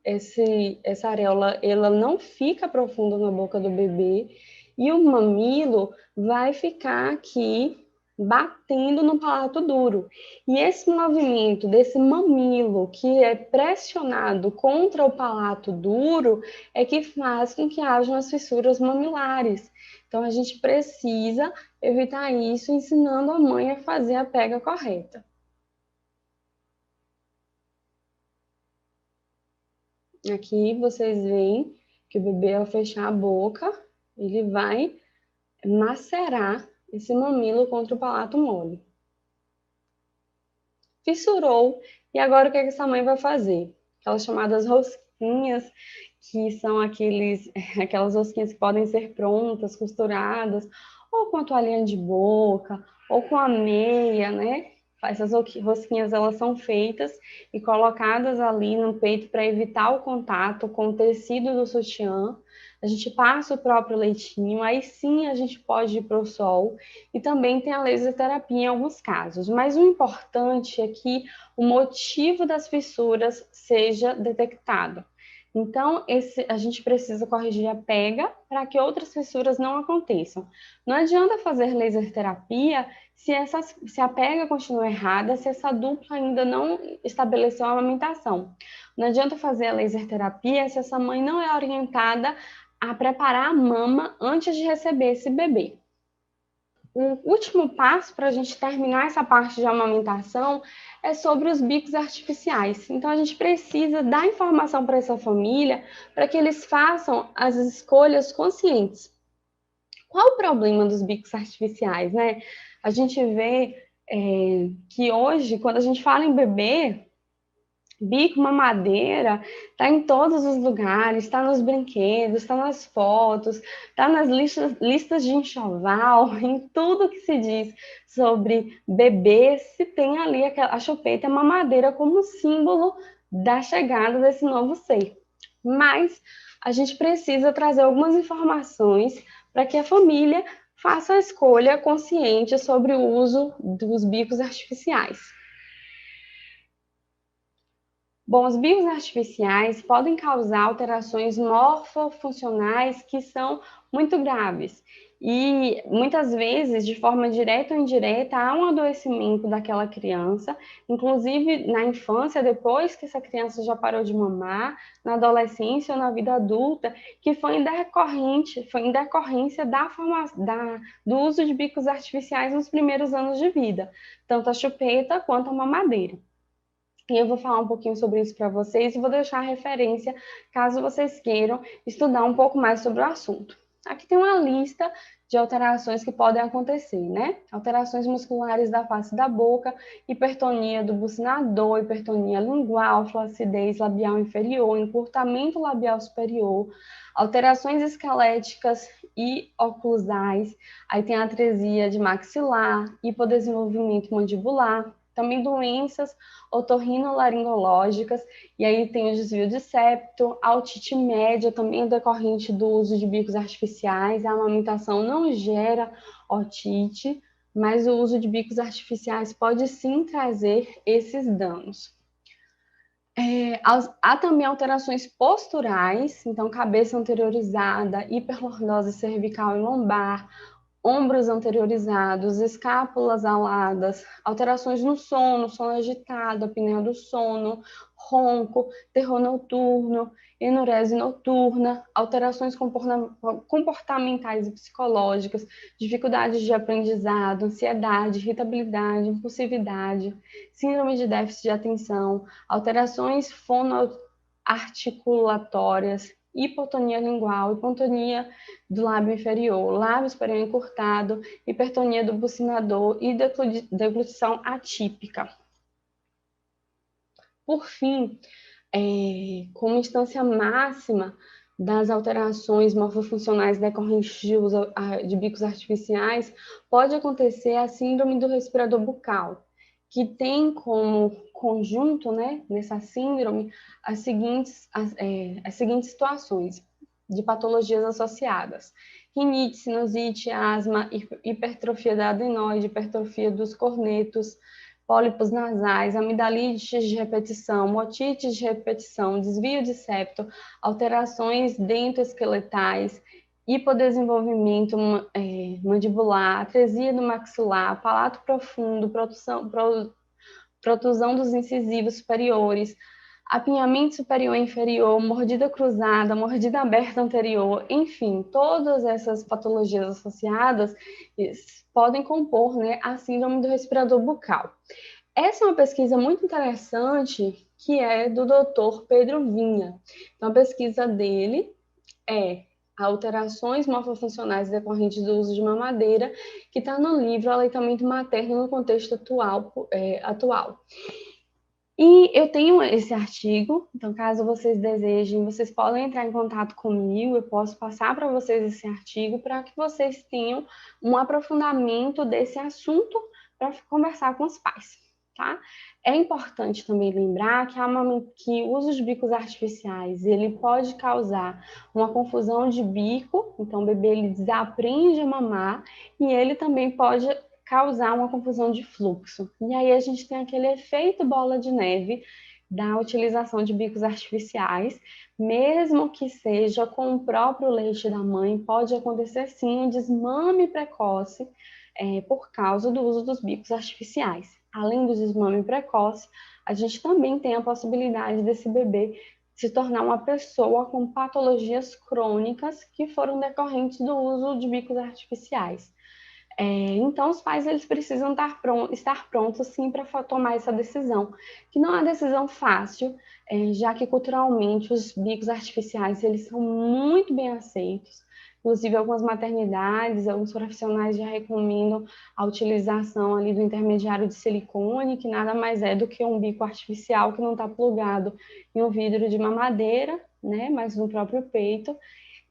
areola ela não fica profunda na boca do bebê, e o mamilo vai ficar aqui batendo no palato duro. E esse movimento desse mamilo que é pressionado contra o palato duro é que faz com que hajam as fissuras mamilares. Então, a gente precisa evitar isso ensinando a mãe a fazer a pega correta. Aqui vocês veem que o bebê, ao fechar a boca, ele vai macerar esse mamilo contra o palato mole. Fissurou, e agora o que essa mãe vai fazer? Aquelas chamadas rosquinhas, que são aquelas rosquinhas que podem ser prontas, costuradas, ou com a toalhinha de boca, ou com a meia, né? Essas rosquinhas, elas são feitas e colocadas ali no peito para evitar o contato com o tecido do sutiã. A gente passa o próprio leitinho, aí sim a gente pode ir para o sol, e também tem a laser terapia em alguns casos. Mas o importante é que o motivo das fissuras seja detectado. Então, a gente precisa corrigir a pega para que outras fissuras não aconteçam. Não adianta fazer laser terapia se a pega continua errada, se essa dupla ainda não estabeleceu a amamentação. Não adianta fazer a laser terapia se essa mãe não é orientada a preparar a mama antes de receber esse bebê. O último passo para a gente terminar essa parte de amamentação é sobre os bicos artificiais. Então, a gente precisa dar informação para essa família para que eles façam as escolhas conscientes. Qual o problema dos bicos artificiais, né? A gente vê que hoje, quando a gente fala em bebê, bico, mamadeira, está em todos os lugares, está nos brinquedos, está nas fotos, está nas listas de enxoval, em tudo que se diz sobre bebê, se tem ali a chupeta, a mamadeira como símbolo da chegada desse novo ser. Mas a gente precisa trazer algumas informações para que a família faça a escolha consciente sobre o uso dos bicos artificiais. Bom, os bicos artificiais podem causar alterações morfofuncionais que são muito graves. E muitas vezes, de forma direta ou indireta, há um adoecimento daquela criança, inclusive na infância, depois que essa criança já parou de mamar, na adolescência ou na vida adulta, que foi em decorrência do uso de bicos artificiais nos primeiros anos de vida, tanto a chupeta quanto a mamadeira. E eu vou falar um pouquinho sobre isso para vocês e vou deixar a referência caso vocês queiram estudar um pouco mais sobre o assunto. Aqui tem uma lista de alterações que podem acontecer, né? Alterações musculares da face da boca, hipertonia do bucinador, hipertonia lingual, flacidez labial inferior, encurtamento labial superior, alterações esqueléticas e oclusais, aí tem atresia de maxilar, hipodesenvolvimento mandibular, também doenças otorrinolaringológicas, e aí tem o desvio de septo, a otite média também decorrente do uso de bicos artificiais. A amamentação não gera otite, mas o uso de bicos artificiais pode sim trazer esses danos. Há também alterações posturais, então cabeça anteriorizada, hiperlordose cervical e lombar, ombros anteriorizados, escápulas aladas, alterações no sono agitado, apneia do sono, ronco, terror noturno, enurese noturna, alterações comportamentais e psicológicas, dificuldades de aprendizado, ansiedade, irritabilidade, impulsividade, síndrome de déficit de atenção, alterações fonoarticulatórias, hipotonia lingual, hipotonia do lábio inferior, lábio superior encurtado, hipertonia do bucinador e deglutição atípica. Por fim, como instância máxima das alterações morfofuncionais decorrentes de uso de bicos artificiais, pode acontecer a síndrome do respirador bucal, que tem como conjunto, né, nessa síndrome, as seguintes situações de patologias associadas: rinite, sinusite, asma, hipertrofia da adenoide, hipertrofia dos cornetos, pólipos nasais, amidalites de repetição, otites de repetição, desvio de septo, alterações dentoesqueletais, hipodesenvolvimento mandibular, atresia do maxilar, palato profundo, protusão dos incisivos superiores, apinhamento superior e inferior, mordida cruzada, mordida aberta anterior, enfim, todas essas patologias associadas podem compor, né, a síndrome do respirador bucal. Essa é uma pesquisa muito interessante, que é do Dr. Pedro Vinha. Então, a pesquisa dele é alterações morfofuncionais decorrentes do uso de mamadeira, que está no livro Aleitamento Materno no Contexto atual. E eu tenho esse artigo, então caso vocês desejem, vocês podem entrar em contato comigo, eu posso passar para vocês esse artigo para que vocês tenham um aprofundamento desse assunto para conversar com os pais, tá? É importante também lembrar que o uso de bicos artificiais, ele pode causar uma confusão de bico, então o bebê ele desaprende a mamar, e ele também pode causar uma confusão de fluxo. E aí a gente tem aquele efeito bola de neve da utilização de bicos artificiais, mesmo que seja com o próprio leite da mãe, pode acontecer sim um desmame precoce por causa do uso dos bicos artificiais. Além do desmame precoce, a gente também tem a possibilidade desse bebê se tornar uma pessoa com patologias crônicas que foram decorrentes do uso de bicos artificiais. Então, os pais eles precisam estar prontos, sim, para tomar essa decisão, que não é uma decisão fácil, já que culturalmente os bicos artificiais eles são muito bem aceitos, Inclusive, algumas maternidades, alguns profissionais já recomendam a utilização ali do intermediário de silicone, que nada mais é do que um bico artificial que não está plugado em um vidro de mamadeira, né, mas no próprio peito.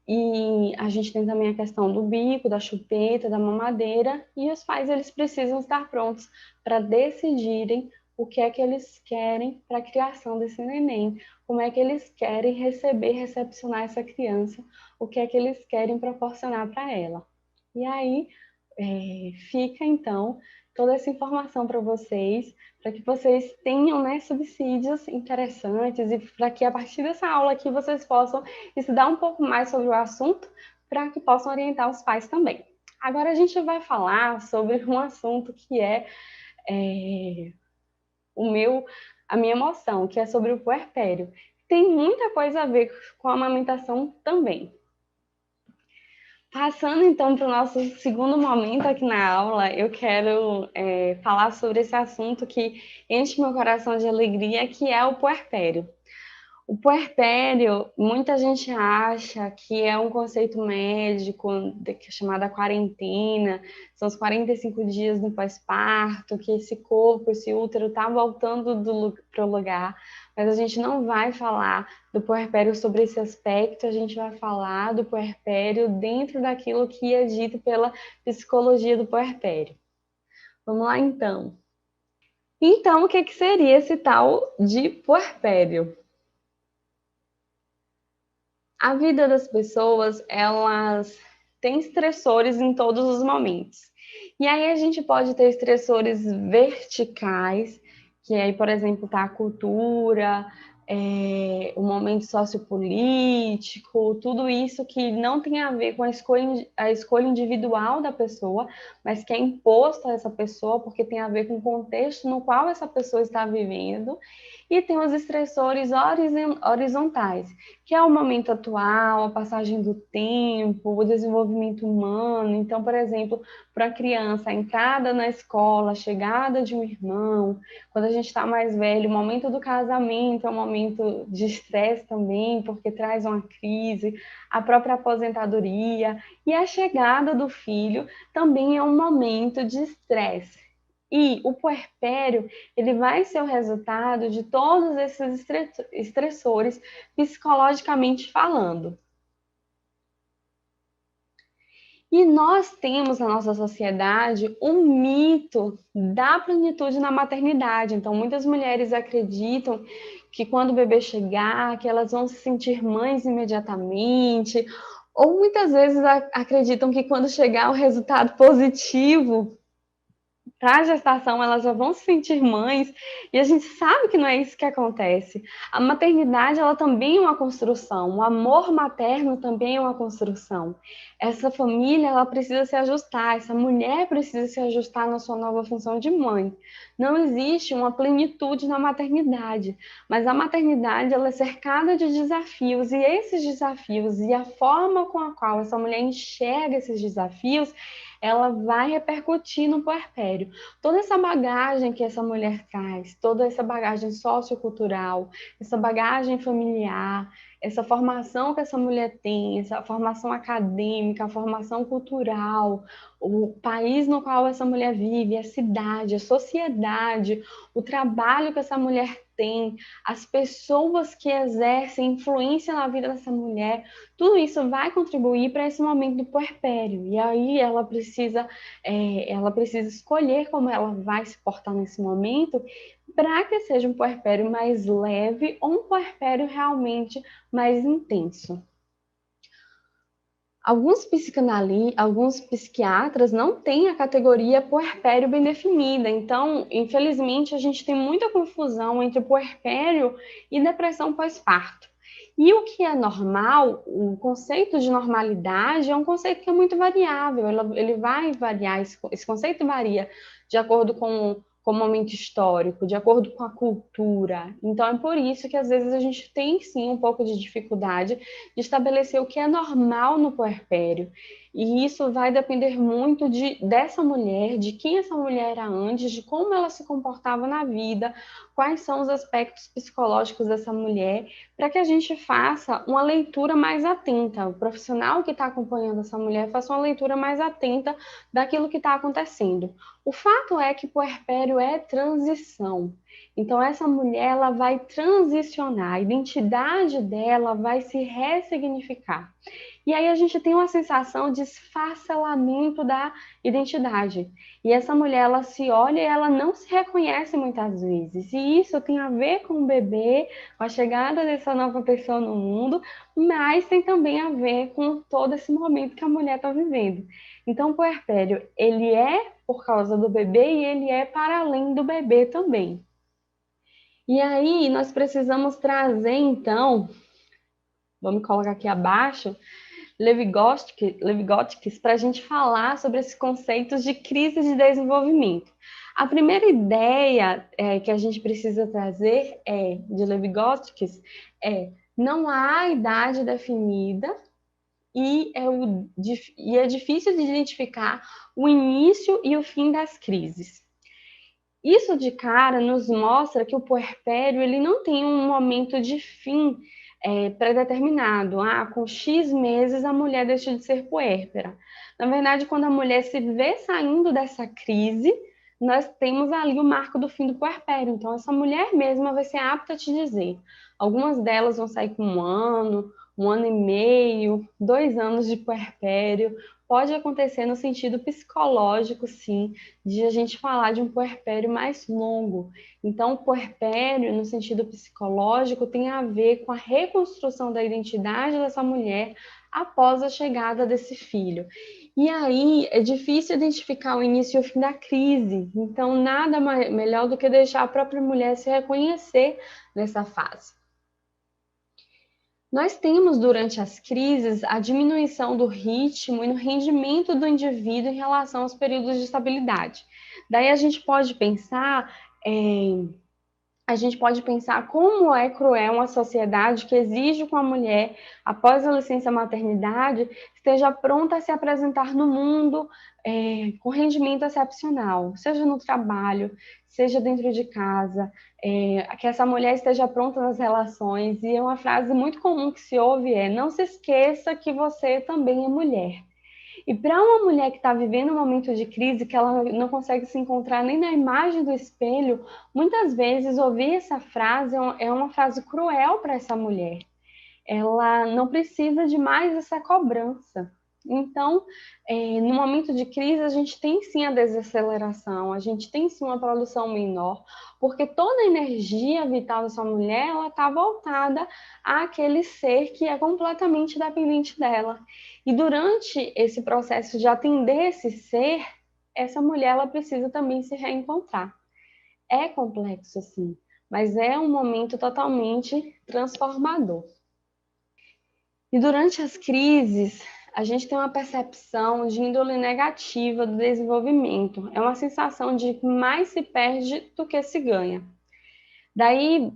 E a gente tem também a questão do bico, da chupeta, da mamadeira, e os pais eles precisam estar prontos para decidirem o que é que eles querem para a criação desse neném, como é que eles querem receber, recepcionar essa criança, o que é que eles querem proporcionar para ela. E aí fica então toda essa informação para que vocês tenham, né, subsídios interessantes e para que a partir dessa aula aqui vocês possam estudar um pouco mais sobre o assunto para que possam orientar os pais também. Agora a gente vai falar sobre um assunto que é a minha emoção, que é sobre o puerpério. Tem muita coisa a ver com a amamentação também. Passando então para o nosso segundo momento aqui na aula, eu quero falar sobre esse assunto que enche meu coração de alegria, que é o puerpério. O puerpério, muita gente acha que é um conceito médico, que é chamada quarentena, são os 45 dias no pós-parto, que esse corpo, esse útero está voltando para o lugar, mas a gente não vai falar do puerpério sobre esse aspecto, a gente vai falar do puerpério dentro daquilo que é dito pela psicologia do puerpério. Vamos lá, então. Então, o que seria esse tal de puerpério? A vida das pessoas, elas têm estressores em todos os momentos. E aí a gente pode ter estressores verticais, que aí, por exemplo, tá a cultura, o momento sociopolítico, tudo isso que não tem a ver com a escolha individual da pessoa, mas que é imposto a essa pessoa porque tem a ver com o contexto no qual essa pessoa está vivendo. E tem os estressores horizontais, que é o momento atual, a passagem do tempo, o desenvolvimento humano. Então, por exemplo, para a criança, a entrada na escola, a chegada de um irmão, quando a gente está mais velho, o momento do casamento é um momento de estresse também, porque traz uma crise, a própria aposentadoria e a chegada do filho também é um momento de estresse. E o puerpério, ele vai ser o resultado de todos esses estressores psicologicamente falando. E nós temos na nossa sociedade um mito da plenitude na maternidade. Então, muitas mulheres acreditam que quando o bebê chegar, que elas vão se sentir mães imediatamente, ou muitas vezes acreditam que quando chegar o resultado positivo para a gestação, elas já vão se sentir mães, e a gente sabe que não é isso que acontece. A maternidade, ela também é uma construção, o amor materno também é uma construção. Essa família, ela precisa se ajustar, essa mulher precisa se ajustar na sua nova função de mãe. Não existe uma plenitude na maternidade, mas a maternidade, ela é cercada de desafios, e esses desafios, e a forma com a qual essa mulher enxerga esses desafios, ela vai repercutir no puerpério. Toda essa bagagem que essa mulher traz, toda essa bagagem sociocultural, essa bagagem familiar, essa formação que essa mulher tem, essa formação acadêmica, a formação cultural, o país no qual essa mulher vive, a cidade, a sociedade, o trabalho que essa mulher tem, as pessoas que exercem influência na vida dessa mulher, tudo isso vai contribuir para esse momento do puerpério. E aí ela precisa escolher como ela vai se portar nesse momento para que seja um puerpério mais leve ou um puerpério realmente mais intenso. Alguns psiquiatras não têm a categoria puerpério bem definida, então, infelizmente, a gente tem muita confusão entre puerpério e depressão pós-parto. E o que é normal, o conceito de normalidade é um conceito que é muito variável, ele vai variar, esse conceito varia de acordo com o momento histórico, de acordo com a cultura. Então, é por isso que às vezes a gente tem sim um pouco de dificuldade de estabelecer o que é normal no puerpério. E isso vai depender muito dessa mulher, de quem essa mulher era antes, de como ela se comportava na vida, quais são os aspectos psicológicos dessa mulher, para que a gente faça uma leitura mais atenta. O profissional que está acompanhando essa mulher faça uma leitura mais atenta daquilo que está acontecendo. O fato é que puerpério é transição. Então, essa mulher ela vai transicionar, a identidade dela vai se ressignificar. E aí a gente tem uma sensação de esfacelamento da identidade. E essa mulher, ela se olha e ela não se reconhece muitas vezes. E isso tem a ver com o bebê, com a chegada dessa nova pessoa no mundo, mas tem também a ver com todo esse momento que a mulher está vivendo. Então, o puerpério, ele é por causa do bebê e ele é para além do bebê também. E aí, nós precisamos trazer, então, vamos colocar aqui abaixo, Levi-Gotskis para a gente falar sobre esses conceitos de crise de desenvolvimento. A primeira ideia que a gente precisa trazer de Levi-Gotskis não há idade definida e é difícil de identificar o início e o fim das crises. Isso de cara nos mostra que o puerpério ele não tem um momento de fim pré-determinado. Com X meses a mulher deixa de ser puérpera. Na verdade, quando a mulher se vê saindo dessa crise, nós temos ali o marco do fim do puerpério. Então, essa mulher mesma vai ser apta a te dizer. Algumas delas vão sair com 1 ano e meio, 2 anos de puerpério. Pode acontecer no sentido psicológico, sim, de a gente falar de um puerpério mais longo. Então, o puerpério, no sentido psicológico, tem a ver com a reconstrução da identidade dessa mulher após a chegada desse filho. E aí é difícil identificar o início e o fim da crise. Então, nada melhor do que deixar a própria mulher se reconhecer nessa fase. Nós temos, durante as crises, a diminuição do ritmo e no rendimento do indivíduo em relação aos períodos de estabilidade. Daí a gente pode pensar como é cruel uma sociedade que exige que uma mulher, após a licença maternidade, esteja pronta a se apresentar no mundo com rendimento excepcional, seja no trabalho, seja dentro de casa, que essa mulher esteja pronta nas relações. E é uma frase muito comum que se ouve não se esqueça que você também é mulher. E para uma mulher que está vivendo um momento de crise, que ela não consegue se encontrar nem na imagem do espelho, muitas vezes ouvir essa frase é uma frase cruel para essa mulher. Ela não precisa de mais essa cobrança. Então, no momento de crise, a gente tem sim a desaceleração, a gente tem sim uma produção menor, porque toda a energia vital dessa mulher, ela está voltada àquele ser que é completamente dependente dela. E durante esse processo de atender esse ser, essa mulher, ela precisa também se reencontrar. É complexo, sim, mas é um momento totalmente transformador. E durante as crises, a gente tem uma percepção de índole negativa do desenvolvimento. É uma sensação de que mais se perde do que se ganha. Daí,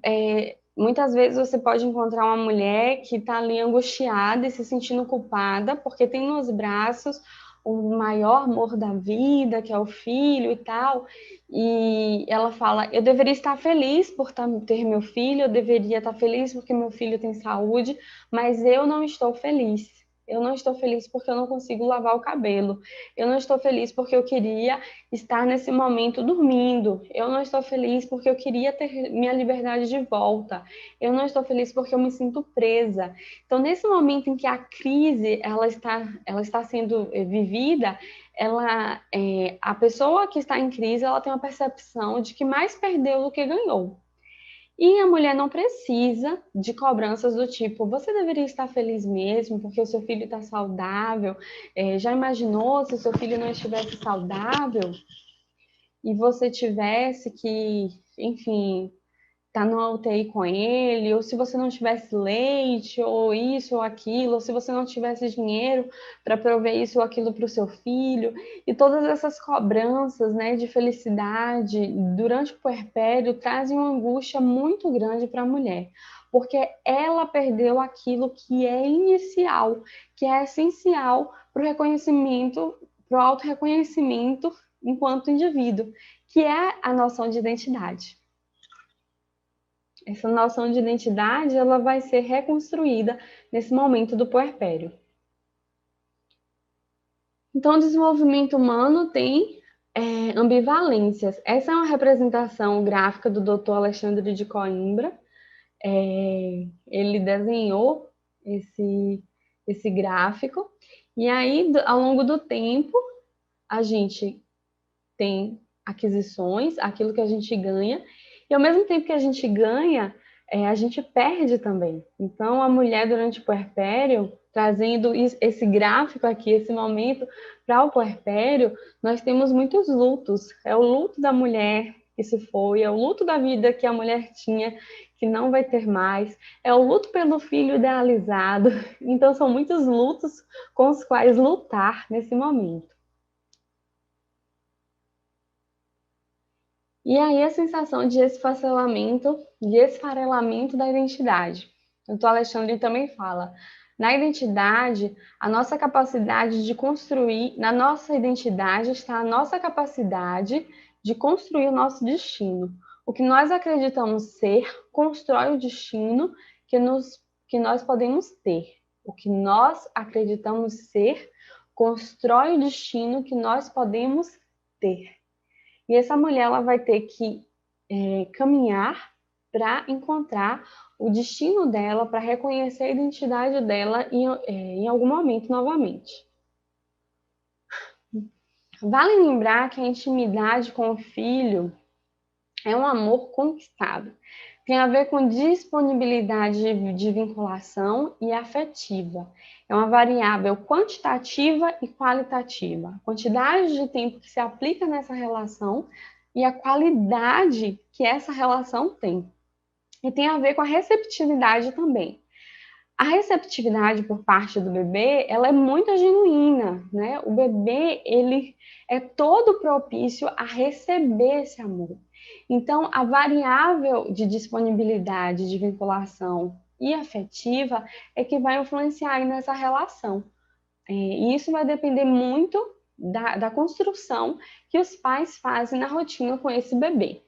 muitas vezes você pode encontrar uma mulher que está ali angustiada e se sentindo culpada porque tem nos braços o maior amor da vida, que é o filho e tal, e ela fala, eu deveria estar feliz por ter meu filho, eu deveria estar feliz porque meu filho tem saúde, mas eu não estou feliz. Eu não estou feliz porque eu não consigo lavar o cabelo. Eu não estou feliz porque eu queria estar nesse momento dormindo. Eu não estou feliz porque eu queria ter minha liberdade de volta. Eu não estou feliz porque eu me sinto presa. Então, nesse momento em que a crise ela está sendo vivida, a pessoa que está em crise ela tem uma percepção de que mais perdeu do que ganhou. E a mulher não precisa de cobranças do tipo, você deveria estar feliz mesmo, porque o seu filho está saudável. Já imaginou se o seu filho não estivesse saudável e você tivesse que, enfim, estar numa UTI com ele, ou se você não tivesse leite, ou isso ou aquilo, ou se você não tivesse dinheiro para prover isso ou aquilo para o seu filho, e todas essas cobranças, né, de felicidade durante o puerpério trazem uma angústia muito grande para a mulher, porque ela perdeu aquilo que é inicial, que é essencial para o reconhecimento, para o autorreconhecimento enquanto indivíduo, que é a noção de identidade. Essa noção de identidade, ela vai ser reconstruída nesse momento do puerpério. Então, o desenvolvimento humano tem ambivalências. Essa é uma representação gráfica do Dr. Alexandre de Coimbra. Ele desenhou esse gráfico. E aí, ao longo do tempo, a gente tem aquisições, aquilo que a gente ganha, e ao mesmo tempo que a gente ganha, a gente perde também. Então, a mulher, durante o puerpério, trazendo esse gráfico aqui, esse momento para o puerpério, nós temos muitos lutos. É o luto da mulher que se foi, é o luto da vida que a mulher tinha, que não vai ter mais, é o luto pelo filho idealizado. Então, são muitos lutos com os quais lutar nesse momento. E aí a sensação de esfacelamento, de esfarelamento da identidade. O Alexandre também fala, na identidade, a nossa capacidade de construir, na nossa identidade está a nossa capacidade de construir o nosso destino. O que nós acreditamos ser constrói o destino que nós podemos ter. O que nós acreditamos ser constrói o destino que nós podemos ter. E essa mulher, ela vai ter que caminhar para encontrar o destino dela, para reconhecer a identidade dela em algum momento novamente. Vale lembrar que a intimidade com o filho é um amor conquistado. Tem a ver com disponibilidade de vinculação e afetiva. É uma variável quantitativa e qualitativa. A quantidade de tempo que se aplica nessa relação e a qualidade que essa relação tem. E tem a ver com a receptividade também. A receptividade por parte do bebê, ela é muito genuína, né? O bebê, ele é todo propício a receber esse amor. Então, a variável de disponibilidade, de vinculação e afetiva é que vai influenciar aí nessa relação. E isso vai depender muito da construção que os pais fazem na rotina com esse bebê.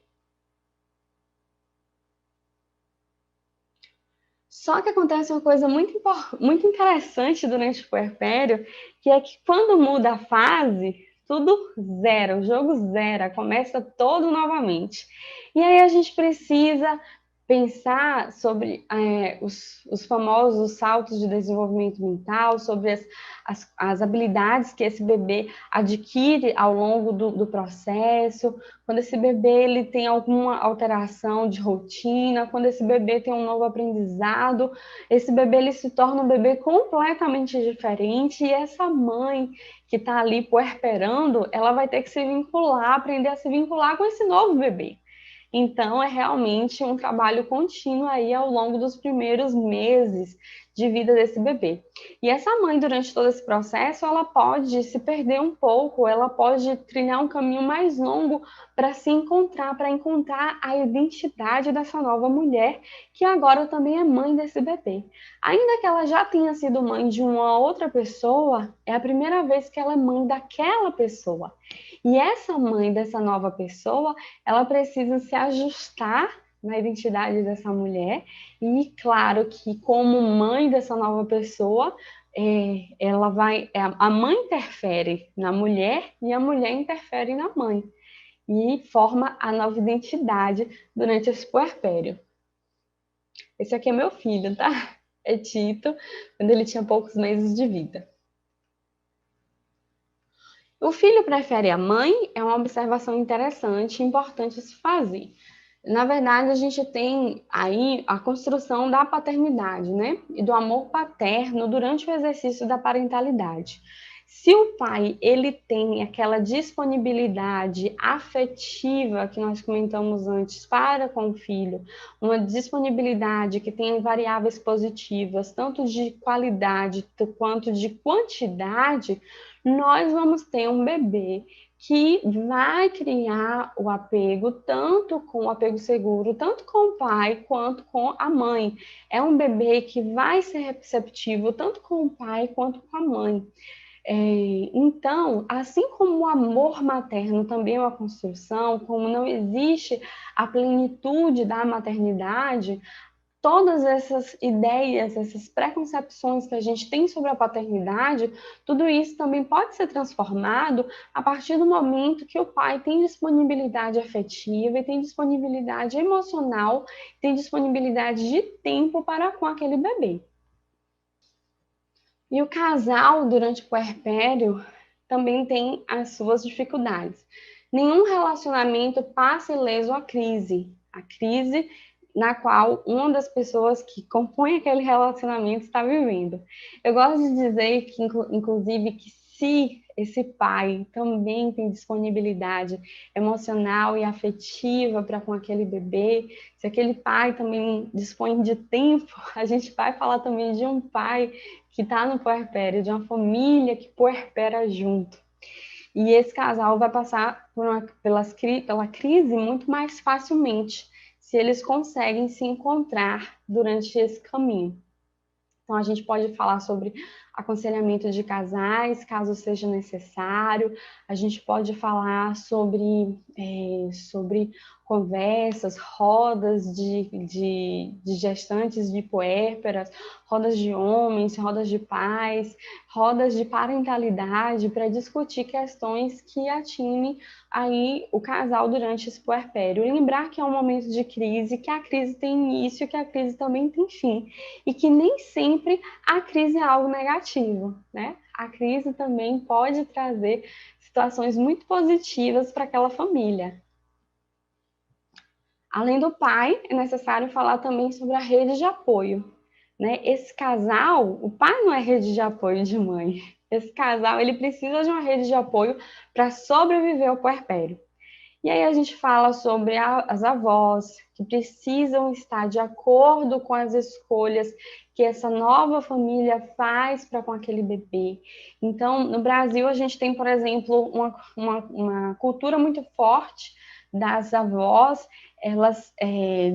Só que acontece uma coisa muito interessante durante o puerpério, que é que quando muda a fase, tudo zera, o jogo zera, começa todo novamente. E aí a gente precisa pensar sobre os famosos saltos de desenvolvimento mental, sobre as habilidades que esse bebê adquire ao longo do processo, quando esse bebê ele tem alguma alteração de rotina, quando esse bebê tem um novo aprendizado, esse bebê ele se torna um bebê completamente diferente, e essa mãe que está ali puerperando, ela vai ter que se vincular, aprender a se vincular com esse novo bebê. Então, é realmente um trabalho contínuo aí ao longo dos primeiros meses de vida desse bebê. E essa mãe, durante todo esse processo, ela pode se perder um pouco, ela pode trilhar um caminho mais longo para se encontrar, para encontrar a identidade dessa nova mulher, que agora também é mãe desse bebê. Ainda que ela já tenha sido mãe de uma outra pessoa, é a primeira vez que ela é mãe daquela pessoa. E essa mãe dessa nova pessoa, ela precisa se ajustar na identidade dessa mulher, e claro que como mãe dessa nova pessoa, a mãe interfere na mulher e a mulher interfere na mãe, e forma a nova identidade durante esse puerpério. Esse aqui é meu filho, tá? É Tito, quando ele tinha poucos meses de vida. O filho prefere a mãe é uma observação interessante e importante se fazer. Na verdade, a gente tem aí a construção da paternidade, né? E do amor paterno durante o exercício da parentalidade. Se o pai ele tem aquela disponibilidade afetiva que nós comentamos antes para com o filho, uma disponibilidade que tem variáveis positivas, tanto de qualidade quanto de quantidade, nós vamos ter um bebê que vai criar o apego, tanto com o apego seguro, tanto com o pai quanto com a mãe. É um bebê que vai ser receptivo tanto com o pai quanto com a mãe. Então, assim como o amor materno também é uma construção, como não existe a plenitude da maternidade, todas essas ideias, essas preconcepções que a gente tem sobre a paternidade, tudo isso também pode ser transformado a partir do momento que o pai tem disponibilidade afetiva e tem disponibilidade emocional, tem disponibilidade de tempo para com aquele bebê. E o casal, durante o puerpério, também tem as suas dificuldades. Nenhum relacionamento passa ileso à crise. A crise na qual uma das pessoas que compõem aquele relacionamento está vivendo. Eu gosto de dizer que, inclusive, que se esse pai também tem disponibilidade emocional e afetiva para com aquele bebê, se aquele pai também dispõe de tempo, a gente vai falar também de um pai que está no puerpério, de uma família que puerpera junto. E esse casal vai passar pela crise muito mais facilmente, se eles conseguem se encontrar durante esse caminho. Então, a gente pode falar sobre aconselhamento de casais, caso seja necessário. A gente pode falar sobre conversas, rodas de gestantes de puérperas, rodas de homens, rodas de pais, rodas de parentalidade, para discutir questões que atingem aí o casal durante esse puerpério. Lembrar que é um momento de crise, que a crise tem início, que a crise também tem fim. E que nem sempre a crise é algo negativo, né? A crise também pode trazer situações muito positivas para aquela família. Além do pai, é necessário falar também sobre a rede de apoio, né? Esse casal, o pai não é rede de apoio de mãe. Esse casal, ele precisa de uma rede de apoio para sobreviver ao puerpério. E aí a gente fala sobre as avós, que precisam estar de acordo com as escolhas que essa nova família faz para com aquele bebê. Então, no Brasil, a gente tem, por exemplo, uma cultura muito forte das avós, elas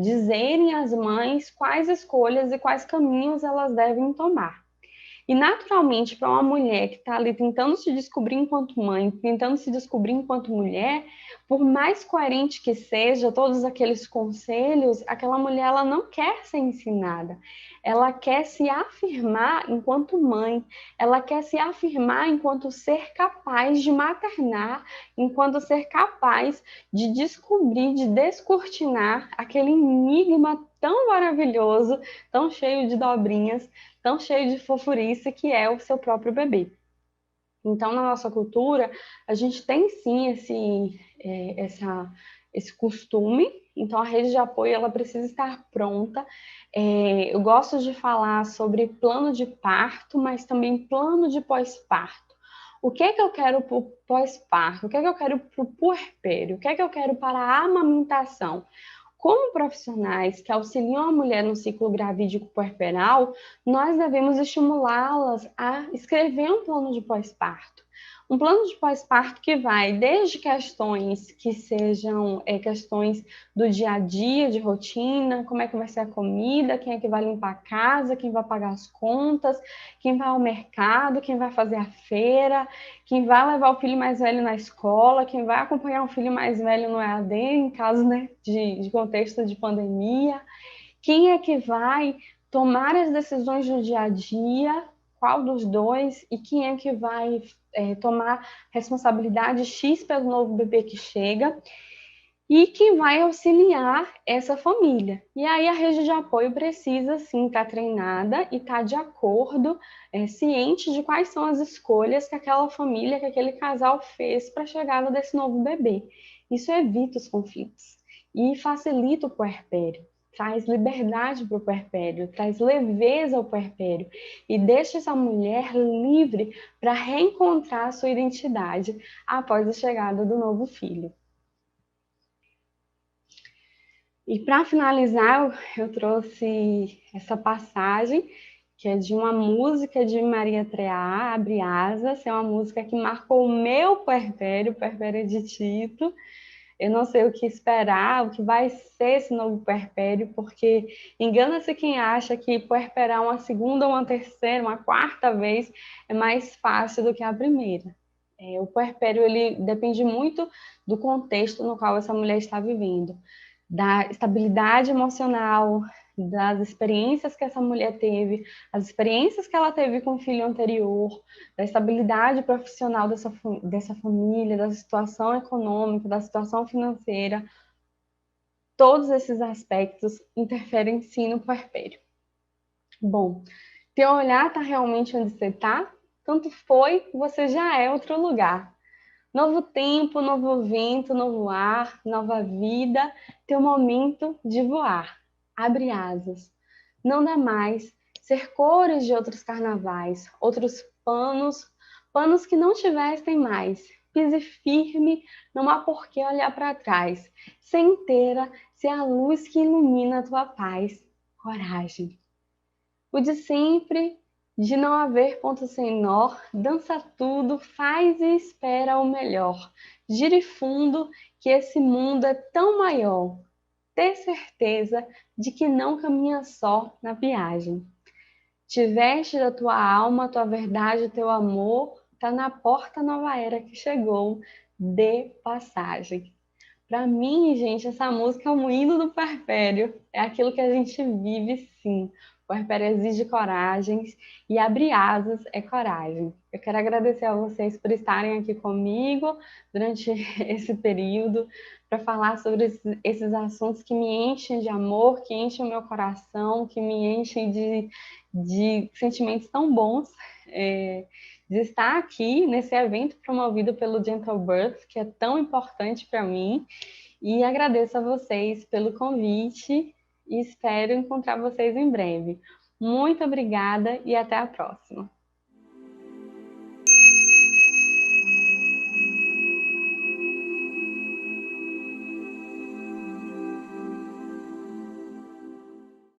dizerem às mães quais escolhas e quais caminhos elas devem tomar. E, naturalmente, para uma mulher que está ali tentando se descobrir enquanto mãe, tentando se descobrir enquanto mulher, por mais coerente que seja todos aqueles conselhos, aquela mulher ela não quer ser ensinada. Ela quer se afirmar enquanto mãe, ela quer se afirmar enquanto ser capaz de maternar, enquanto ser capaz de descobrir, de descortinar aquele enigma tão maravilhoso, tão cheio de dobrinhas, tão cheio de fofurice que é o seu próprio bebê. Então, na nossa cultura, a gente tem sim esse costume. Então, a rede de apoio ela precisa estar pronta. Eu gosto de falar sobre plano de parto, mas também plano de pós-parto. O que é que eu quero para o pós-parto? O que é que eu quero para o puerpério? O que é que eu quero para a amamentação? Como profissionais que auxiliam a mulher no ciclo gravídico puerperal, nós devemos estimulá-las a escrever um plano de pós-parto. Um plano de pós-parto que vai desde questões que sejam questões do dia a dia, de rotina, como é que vai ser a comida, quem é que vai limpar a casa, quem vai pagar as contas, quem vai ao mercado, quem vai fazer a feira, quem vai levar o filho mais velho na escola, quem vai acompanhar o filho mais velho no EAD, em caso, né, de contexto de pandemia, quem é que vai tomar as decisões do dia a dia, qual dos dois, e quem é que vai tomar responsabilidade X pelo novo bebê que chega, e quem vai auxiliar essa família. E aí a rede de apoio precisa, sim, estar treinada e estar de acordo, ciente de quais são as escolhas que aquela família, que aquele casal fez para a chegada desse novo bebê. Isso evita os conflitos e facilita o puerpério. Traz liberdade para o puerpério, traz leveza ao puerpério e deixa essa mulher livre para reencontrar a sua identidade após a chegada do novo filho. E para finalizar, eu trouxe essa passagem, que é de uma música de Maria Treá, Abre Asas, é uma música que marcou o meu puerpério, o puerpério de Tito. Eu não sei o que esperar, o que vai ser esse novo puerpério, porque engana-se quem acha que puerperar uma segunda, uma terceira, uma quarta vez é mais fácil do que a primeira. O puerpério, ele depende muito do contexto no qual essa mulher está vivendo, da estabilidade emocional, das experiências que essa mulher teve, as experiências que ela teve com o filho anterior, da estabilidade profissional dessa família, da situação econômica, da situação financeira. Todos esses aspectos interferem sim no puerpério. Bom, teu olhar está realmente onde você está? Tanto foi, você já é outro lugar. Novo tempo, novo vento, novo ar, nova vida, teu momento de voar. Abre asas. Não dá mais ser cores de outros carnavais, outros panos, panos que não te vestem mais. Pise firme, não há por que olhar para trás. Ser inteira, ser a luz que ilumina a tua paz. Coragem. O de sempre, de não haver ponto sem nó, dança tudo, faz e espera o melhor. Gire fundo, que esse mundo é tão maior. Ter certeza de que não caminha só na viagem. Te veste da tua alma, tua verdade, teu amor, tá na porta nova era que chegou. Dê passagem. Para mim, gente, essa música é um hino do puerpério. É aquilo que a gente vive, sim. O puerpério exige coragens e abrir asas é coragem. Eu quero agradecer a vocês por estarem aqui comigo durante esse período para falar sobre esses assuntos que me enchem de amor, que enchem o meu coração, que me enchem de sentimentos tão bons. De estar aqui nesse evento promovido pelo Gentle Birth, que é tão importante para mim. E agradeço a vocês pelo convite e espero encontrar vocês em breve. Muito obrigada e até a próxima.